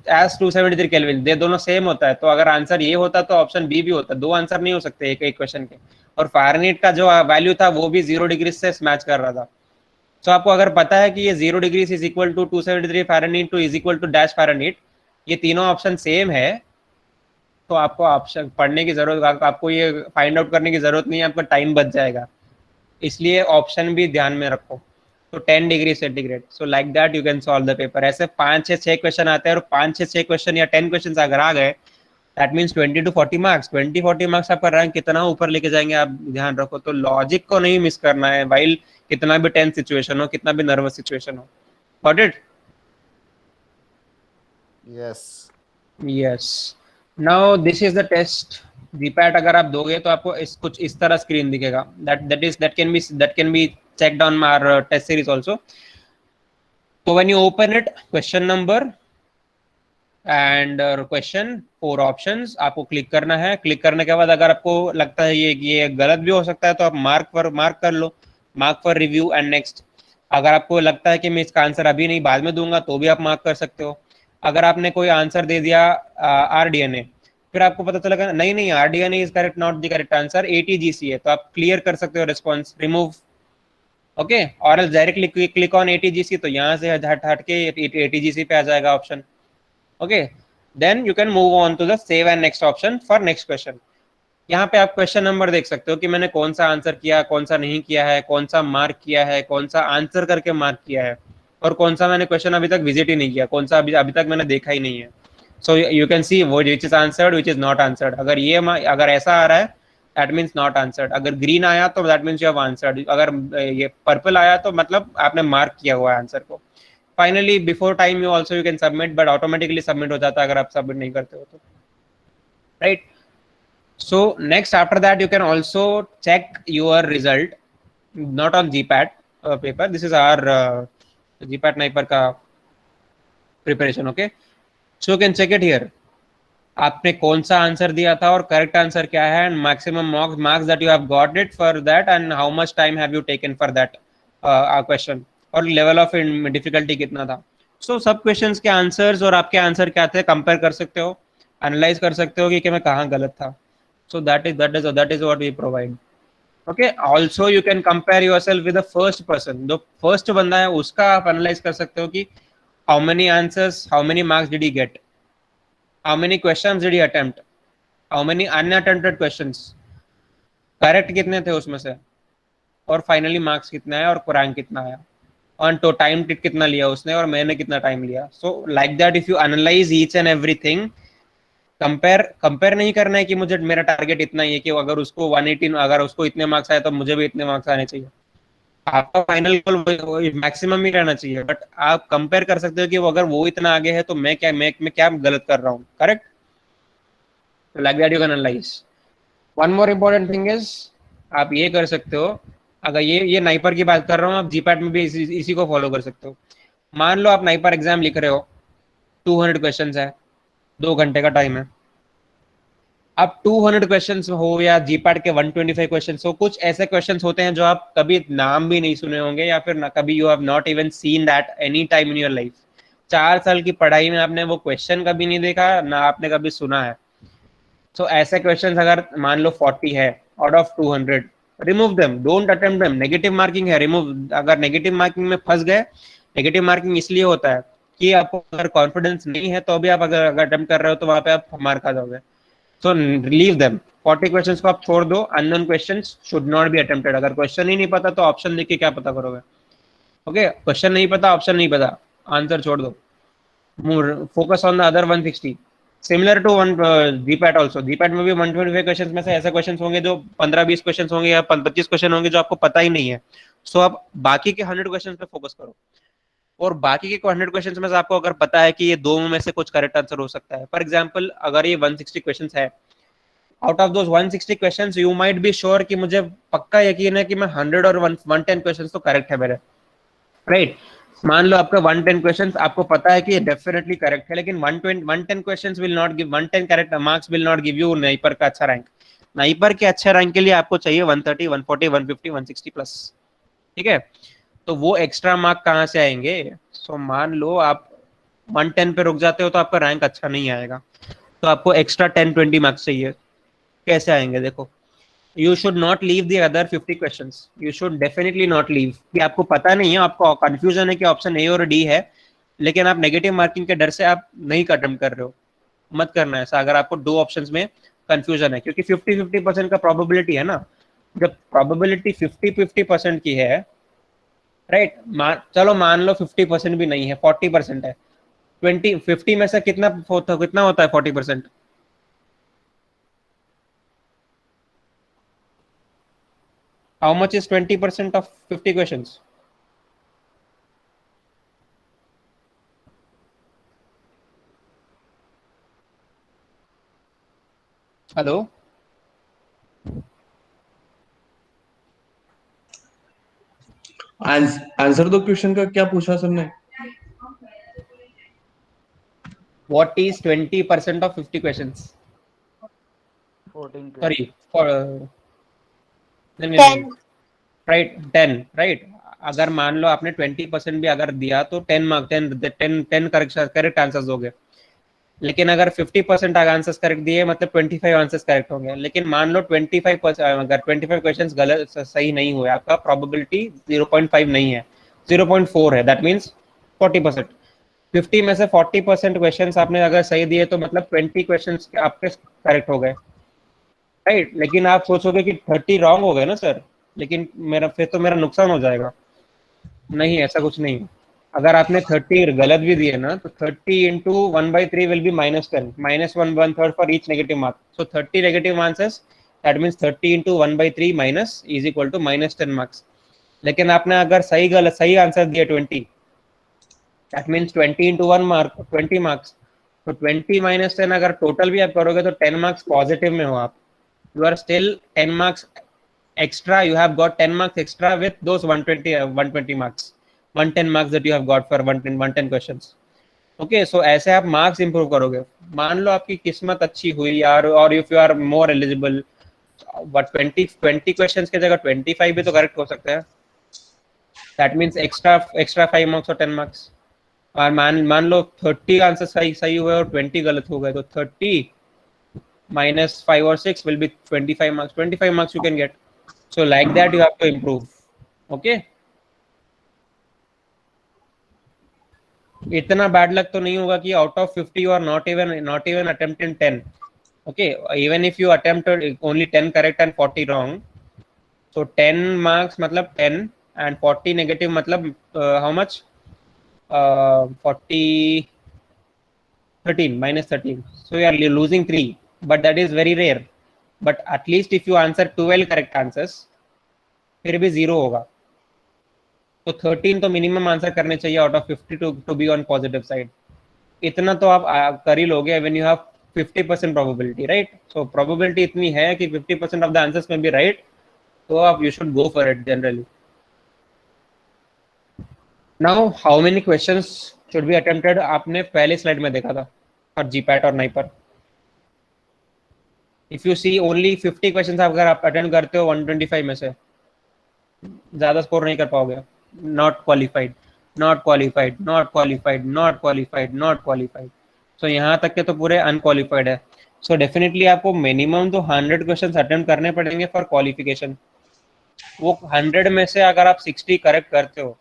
एज 273 केल्विन, ये दोनों सेम होता है, तो अगर आंसर ये होता तो ऑप्शन बी भी होता। दो आंसर नहीं हो सकते एक एक क्वेश्चन के। और फ़ारेनहीट का जो वैल्यू था वो भी 0 डिग्री से मैच कर रहा था। तो आपको अगर पता है कि ये 0 degree is equal to 273 Fahrenheit to is equal to dash Fahrenheit, ये तीनों ऑप्शन सेम है, तो आपको ऑप्शन पढ़ने की जरूरत, आपको ये फाइंड आउट करने की जरूरत नहीं है, आपका टाइम बच जाएगा। इसलिए ऑप्शन भी ध्यान में रखो। तो 10 degree centigrade, so like that you can solve the paper. ऐसे 5 6 क्वेश्चन आते हैं और 5 6 क्वेश्चन या 10 क्वेश्चन अगर आ गए, that means 20 to 40 marks. 20 40 marks आपका रैंक कितना ऊपर लेके जाएंगे आप ध्यान रखो। तो लॉजिक को नहीं मिस करना है वाइल कितना भी टेंस सिचुएशन हो, कितना भी नर्वस सिचुएशन हो। Got it? Yes. Yes. Now this is the test. GPAT अगर आप दोगे तो आपको कुछ इस तरह स्क्रीन दिखेगा। That can be checked on our test series also. So when you open it, question number and question, 4 options, आपको क्लिक करना है। क्लिक करने के बाद अगर आपको लगता है ये गलत भी हो सकता है तो आप मार्क कर लो, mark for review and next. अगर आपको लगता है कि मैं इसका आंसर अभी नहीं बाद में दूंगा तो भी आप मार्क कर सकते हो। अगर आपने कोई आंसर दे दिया RDNA, फिर आपको पता चलेगा नहीं RDNA is correct, not the correct answer, ATGC है, तो आप क्लियर कर सकते हो रिस्पॉन्स, रिमूव, ओके। और डायरेक्टली क्लिक ऑन ATGC, तो यहाँ से हट के ATGC पे आ जाएगा option, okay. Then you can move on to the save and next option for next question. यहाँ पे आप क्वेश्चन नंबर देख सकते हो कि मैंने कौन सा आंसर किया, कौन सा नहीं किया है, कौन सा मार्क किया है, कौन सा आंसर करके मार्क किया है, और कौन सा मैंने क्वेश्चन अभी तक विजिट ही नहीं किया, कौन सा अभी तक मैंने देखा ही नहीं है। सो you can see which is answered, which is not answered. अगर ऐसा आ रहा है दैट मीन्स नॉट आंसर्ड, अगर ग्रीन आया तो that means you have answered, अगर ये पर्पल आया तो मतलब आपने मार्क किया हुआ है आंसर को। Finally before time you can submit, but automatically submit हो जाता है अगर आप सबमिट नहीं करते हो तो, right. So next after that you can also check your result, not on GPAT paper, this is our GPAT Naipar का preparation, okay, so you can check it here, आपने कौन सा आंसर दिया था और करेक्ट आंसर क्या है, and maximum marks that you have got it for that, and how much time have you taken for that question, और level of difficulty कितना था। सो सब क्वेश्चंस के आंसर्स और आपके आंसर क्या थे कंपेयर कर सकते हो, एनालाइज कर सकते हो कि मैं कहाँ गलत था। So that is what we provide. Okay. Also you can compare yourself with the first person. जो first बंदा है उसका आप analyze कर सकते हो कि how many answers, how many marks did he get, how many questions did he attempt, how many unattempted questions, correct कितने थे उसमें से, और finally marks कितना है और rank कितना आया। ऑन तो टाइम कितना लिया उसने और मैंने कितना टाइम लिया. सो like that if you analyse each and everything, compare नहीं करना है कि मुझे मेरा टारगेट इतना ही है कि अगर उसको 118, अगर उसको इतने मार्क्स आए तो मुझे भी इतने मार्क्स आने चाहिए. आपका फाइनल गोल मैक्सिमम ही रहना चाहिए, बट आप कंपेयर कर सकते हो कि वो अगर वो इतना आगे है तो मैं क्या गलत कर रहा हूँ. Correct. Like that you can analyse. One more important thing is, आप ये कर सकते हो, अगर ये नाइपर की बात कर रहा हूँ, आप जीपैट में भी इसी को फॉलो कर सकते हो. मान लो आप नाइपर एग्जाम लिख रहे हो, 200 क्वेश्चन है, 2 घंटे का टाइम है. अब 200 क्वेश्चंस हो या जीपैट के 125 क्वेश्चंस हो, कुछ ऐसे क्वेश्चंस होते हैं जो आप कभी नाम भी नहीं सुने होंगे या फिर ना कभी you have not even seen that any time in your life. 4 साल की पढ़ाई में आपने वो क्वेश्चन कभी नहीं देखा ना आपने कभी सुना है. सो ऐसे क्वेश्चंस अगर मान लो 40 है out of 200, remove them, don't attempt them. Negative marking है, रिमूव. अगर नेगेटिव मार्किंग में फंस गए, नेगेटिव मार्किंग इसलिए होता है कि आपको अगर कॉन्फिडेंस नहीं है तो भी आप अगर अटेम्प्ट कर रहे हो तो वहां पे आप मार खा जाओगे. So leave them. 40 क्वेश्चंस को आप छोड़ दो. Unknown questions should not be attempted. अगर क्वेश्चन ही नहीं पता तो ऑप्शन देख के क्या पता करोगे. ओके, क्वेश्चन नहीं पता, ऑप्शन नहीं पता, आंसर छोड़ दो. Focus on the other 160. Similar to one GPAT also. GPAT में भी 125 क्वेश्चंस में से ऐसे क्वेश्चंस होंगे जो 15-20 क्वेश्चंस होंगे या 25 क्वेश्चन होंगे जो आपको पता ही नहीं है. सो आप बाकी के 100 क्वेश्चंस पे फोकस करो. और बाकी के 100 क्वेश्चंस में से आपको अगर पता है कि ये दो में से कुछ करेक्ट आंसर हो सकता है. फॉर एग्जांपल अगर ये 160 क्वेश्चंस है, out of those 160 questions you might be sure कि मुझे पक्का यकीन है कि मैं 100 और 110 क्वेश्चंस तो करेक्ट है मेरे. राइट. मान लो आपका 110 क्वेश्चंस आपको पता है कि ये डेफिनेटली करेक्ट है, लेकिन 110 questions will not give 110 correct marks will not give you NIPER का अच्छा रैंक. नाइपर के अच्छे रैंक के लिए आपको चाहिए 130, 140, 150, 160 प्लस. ठीक है. तो वो एक्स्ट्रा मार्क कहाँ से आएंगे. सो मान लो आप 110 पे रुक जाते हो तो आपका रैंक अच्छा नहीं आएगा, तो आपको एक्स्ट्रा 10-20 मार्क्स चाहिए. कैसे आएंगे देखो. You should not leave the other 50 questions. You should definitely not leave. कि आपको पता नहीं है, आपको कंफ्यूजन है कि ऑप्शन ए और डी है, लेकिन आप नेगेटिव मार्किंग के डर से आप नहीं अटेम्प्ट कर रहे हो. मत करना ऐसा अगर आपको दो ऑप्शंस में कंफ्यूजन है, क्योंकि 50-50% का प्रोबेबिलिटी है ना. जब प्रोबेबिलिटी 50-50% की है, राइट. चलो मान लो 50% भी नहीं है, 40% है. 50 में से कितना होता है 40%. How much is 20% of 50 questions? Hello. Answer दो क्वेश्चन का. क्या पूछा सर ने. What is 20% of 50 questions? 14 Sorry, for 10. Right 10. Right. अगर मान लो आपने 20% भी अगर दिया तो 10 मार्क 10 करेक्ट आंसर्स हो गए. लेकिन अगर 50% आंसर्स करेक्ट दिए मतलब 25 आंसर्स करेक्ट होंगे. लेकिन मान लो 25% अगर 25 क्वेश्चंस गलत सही नहीं हुए, आपका प्रोबेबिलिटी 0.5 नहीं है, 0.4 है. That means 40%. 50 में से 40% क्वेश्चंस आपने अगर सही दिए तो मतलब 20 क्वेश्चंस आपके करेक्ट हो गए. राइट. लेकिन आप सोचोगे कि 30 रॉन्ग हो गए ना सर, लेकिन फिर तो मेरा नुकसान हो जाएगा. नहीं, ऐसा कुछ नहीं. अगर आपने 30 गलत भी दिए ना तो 30 into 1/3 will be -10, -1/3 for each negative mark. So 30 negative answers, that means 30 into 1/3 minus is equal to -10 marks. लेकिन आपने अगर सही आंसर दिए 20, that means 20 into 1 mark 20 marks. तो 20 - 10 अगर टोटल भी आप करोगे तो 10 मार्क्स पॉजिटिव में हो आप. You are still 10 marks extra. You have got 10 marks extra with those 120 marks, 110 marks that you have got for 110 questions. Okay, so ऐसे आप मार्क्स इंप्रूव करोगे. मान लो आपकी किस्मत अच्छी हुई यार, और if you are more eligible, but 20 questions की जगह 25 भी तो करेक्ट हो सकते हैं. दैट मीन्स एक्स्ट्रा 5 मार्क्स और 10 मार्क्स. और मान लो 30 आंसर सही हुए और 20 गलत हो गए, तो 30 -5 or 6 will be 25 marks. 25 marks you can get. So like that you have to improve. Okay. इतना बैड लक तो नहीं होगा कि out of 50 you are not even attempting 10. Okay, even if you attempted only 10 correct and 40 wrong, so 10 marks मतलब 10 and 40 negative मतलब how much? 40 13 minus 13. So you are losing 3, but that is very rare. But at least if you answer 12 correct answers, फिर भी 0 होगा. तो 13 तो minimum answer करने चाहिए out of 50 to be on positive side. इतना तो आप कर ही लोगे when you have 50% probability, right? So probability इतनी है कि 50% ऑफ द आंसर्स में भी राइट, तो आप you should go for it generally. Now how many questions should be attempted? आपने पहले स्लाइड में देखा था फॉर जीपैट और NIPER. If you see only 50 questions अगर आप अटेंड करते हो 125 में से, ज्यादा स्कोर नहीं कर पाओगे. Not qualified, not qualified, not qualified, not qualified, not qualified. So यहाँ तक के तो पूरे अनक्वालिफाइड है. सो डेफिनेटली आपको मिनिमम तो 100 क्वेश्चंस अटेम्प्ट करने पड़ेंगे फॉर क्वालिफिकेशन. वो 100 में से अगर आप 60 करेक्ट करते हो,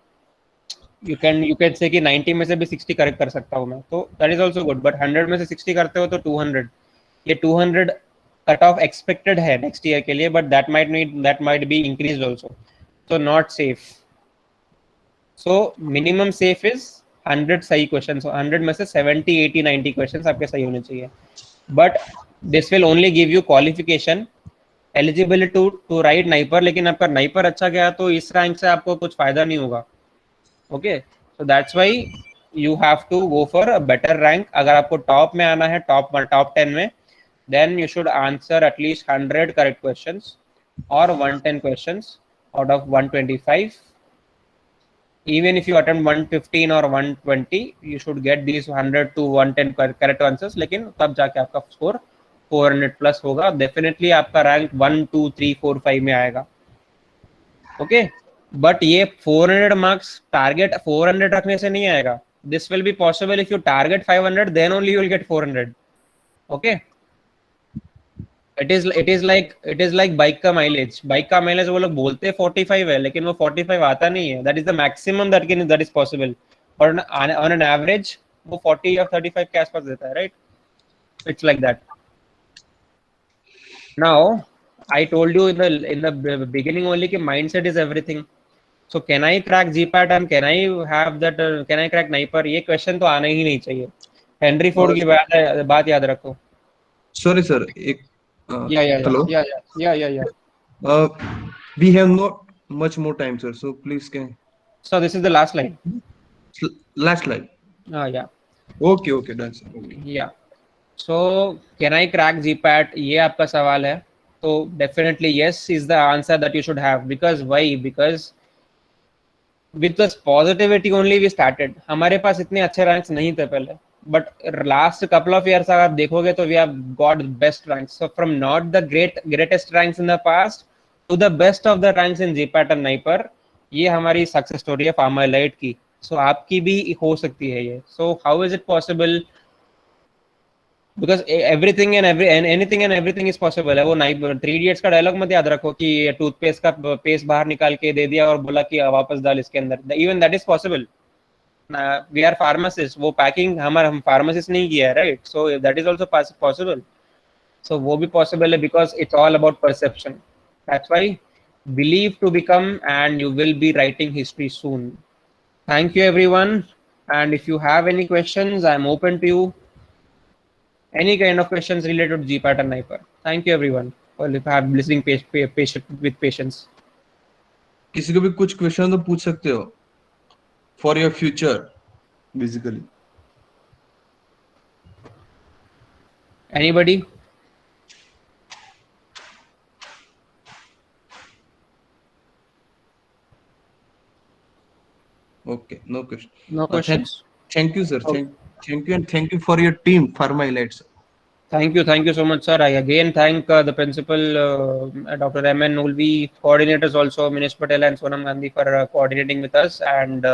यू कैन से कि 90 में से भी 60 करेक्ट कर सकता हूँ मैं, तो that is also good. But 100 में से 60 करते हो तो 200, ये 200 कट ऑफ एक्सपेक्टेड है नेक्स्ट ईयर के लिए, but that might be increase also. So not safe. So minimum safe is 100 सही questions. So 100 में से 70, 80, 90 questions आपके सही होने चाहिए. But this will only give you qualification, eligibility to write NIPER. लेकिन आपका नाइपर अच्छा गया तो इस रैंक से आपको कुछ फायदा नहीं होगा. Okay, so that's why you have to go for a better rank. अगर आपको टॉप में आना है, टॉप 10 में, then you should answer at least 100 correct questions or 110 questions out of 125. Even if you attempt 115 or 120, you should get these 100 to 110 correct answers. लेकिन तब जाके आपका स्कोर 400 प्लस होगा. डेफिनेटली आपका रैंक 1 2 3 4 5 में आएगा. ओके, बट ये 400 मार्क्स टारगेट 400 रखने से नहीं आएगा. This will be possible if you target 500, then only you will get 400. Okay, it is like bike का माइलेज वो लोग बोलते हैं 45 है, लेकिन वो 45 आता नहीं है. That is the maximum that is possible. और ऑन एन एवरेज वो 40 या 35 के आसपास देता है, right? It's like that. Now I told you in the beginning only कि mindset is everything. So can I crack GPAT and can I crack NIPER? ये question तो आना ही नहीं चाहिए. हेनरी फोर्ड की बात याद रखो. Sorry, sir. Hello. Yeah. We have not much more time, sir. So please can. So this is the last line. Last slide. Yeah. Okay, done, sir. Okay. Yeah. So can I crack GPAT? ये आपका सवाल है. तो definitely yes is the answer that you should have. Because why? Because with this positivity only we started. हमारे पास इतने अच्छे ranks नहीं थे पहले. But last couple of years अगर आप देखोगे तो we have got best ranks. So from not the greatest ranks in the past to the best of the ranks in GPAT and NIPER, ये हमारी सक्सेस स्टोरी है pharma elite की. So आपकी भी हो सकती है ये. So how is it possible? Because everything and anything and everything is possible है. वो 3 Idiots का डायलॉग मत याद रखो कि टूथपेस्ट का पेस्ट बाहर निकाल के दे दिया और बोला कि वापस डाल इसके अंदर. Even that is possible. We are pharmacists. वो पैकिंग हम फार्मासिस्ट नहीं किया है, right? So that is also possible. So वो भी पॉसिबल है because it's all about perception. That's why believe to become and you will be writing history soon. Thank you everyone, and if you have any questions I am open to you. Any kind of questions related to GPAT and NIPER. Thank you everyone for listening with patience. किसी को भी कुछ question तो पूछ सकते हो for your future, basically. Anybody? Okay, no question. No questions? Thank you, sir. Okay. Thank you, and thank you for your team, Pharma Elite, sir. Thank you so much, sir. I again thank the principal, Dr. M.N. Nulvi, coordinators also, Minesh Patel and Sonam Gandhi for coordinating with us and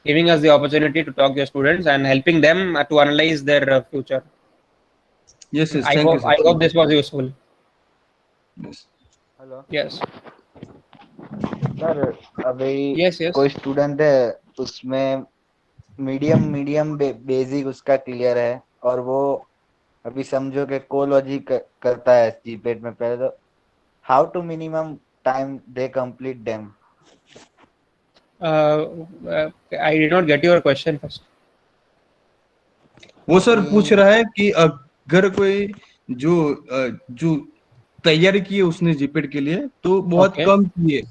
giving us the opportunity to talk to your students and helping them to analyze their future. Yes, I thank you, sir. I hope this was useful. Yes. Hello Yes. Sir, अभी Yes. कोई student है उसमें medium basic उसका clear है और वो अभी समझो कि कोलॉजी करता है जीपेट में पहले, तो how to minimum time they complete them? I did not get your question first. वो सर पूछ रहा है कि अगर कोई जो तैयारी की है उसने जीपेट के लिए तो बहुत Okay. कम की है,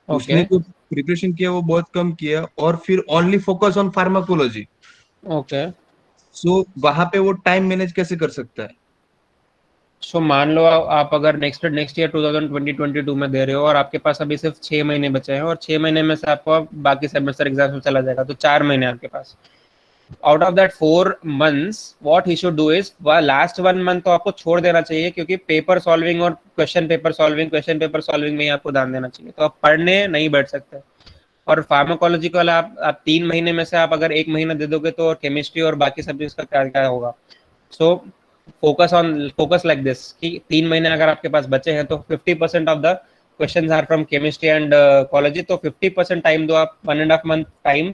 उसने Okay. जो प्रिपरेशन किया वो बहुत कम किया और फिर only focus on pharmacology, Okay. सो वहां पे वो टाइम मैनेज कैसे कर सकता है? सो मान लो आप अगर नेक्स्ट ईयर 2020-22 में दे रहे हो और आपके पास अभी सिर्फ 6 महीने बचे हैं और 6 महीने में से आपको बाकी सेमेस्टर एग्जाम में चला जाएगा, तो 4 महीने आपके पास। Out of that 4 months what he should do is last 1 month तो आपको छोड़ देना चाहिए, क्योंकि पेपर सॉल्विंग और क्वेश्चन पेपर सॉल्विंग में ही आपको ध्यान देना चाहिए। तो आप पढ़ने नहीं बैठ सकते। और फार्माकोलॉजी को आप 3 महीने में से आप अगर 1 महीना दे दोगे तो केमिस्ट्री और बाकी सब्जेक्ट्स का क्या क्या होगा। सो फोकस लाइक दिस कि 3 महीने अगर आपके पास बचे हैं तो 50% of the questions are from chemistry and कोलॉजी, तो 50% टाइम दो आप, 1.5 month टाइम।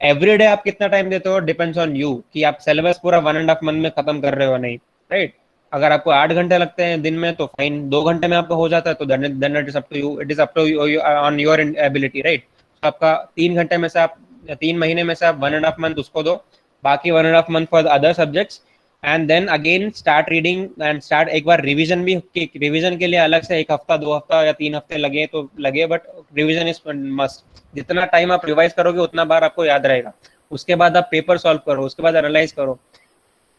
एवरी डे आप कितना टाइम देते हो डिपेंड्स ऑन यू, कि आप सिलेबस पूरा 1.5 month में खत्म कर रहे हो नहीं, राइट। अगर आपको 8 घंटे लगते हैं दिन में तो फाइन, 2 घंटे में आपका हो जाता है तो then it is up to you, it is up to you on your ability, right. तो आपका 3 घंटे में से आप 3 महीने में से आप 1.5 month उसको दो, बाकी 1.5 month for other subjects, and then again start reading and start. एक बार रिवीजन भी, रिवीजन के लिए अलग से 1 हफ्ता 2 हफ्ता या 3 हफ्ते लगे तो लगे, बट रिवीजन इज मस्ट। जितना टाइम आप रिवाइज करोगे उतना बार आपको याद रहेगा। उसके बाद आप पेपर सॉल्व करो, उसके बाद एनालाइज करो,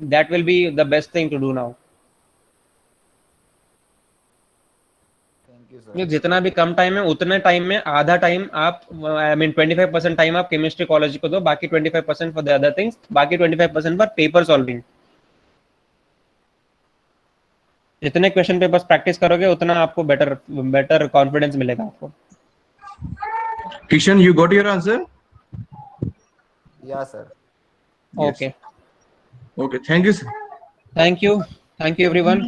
that will be the best thing to do now. Thank you sir. जितना भी कम टाइम है उतने टाइम में आधा टाइम आप, आई मीन 25% टाइम आप केमिस्ट्री कॉलेज को दो, बाकी 25% फॉर द अदर थिंग्स, बाकी 25% फॉर पेपर सॉल्विंग। जितने क्वेश्चन पेपर्स प्रैक्टिस करोगे उतना आपको बेटर कॉन्फिडेंस मिलेगा आपको। Kishan, you got your answer? Yeah sir. Okay, okay, thank you sir. Thank you everyone.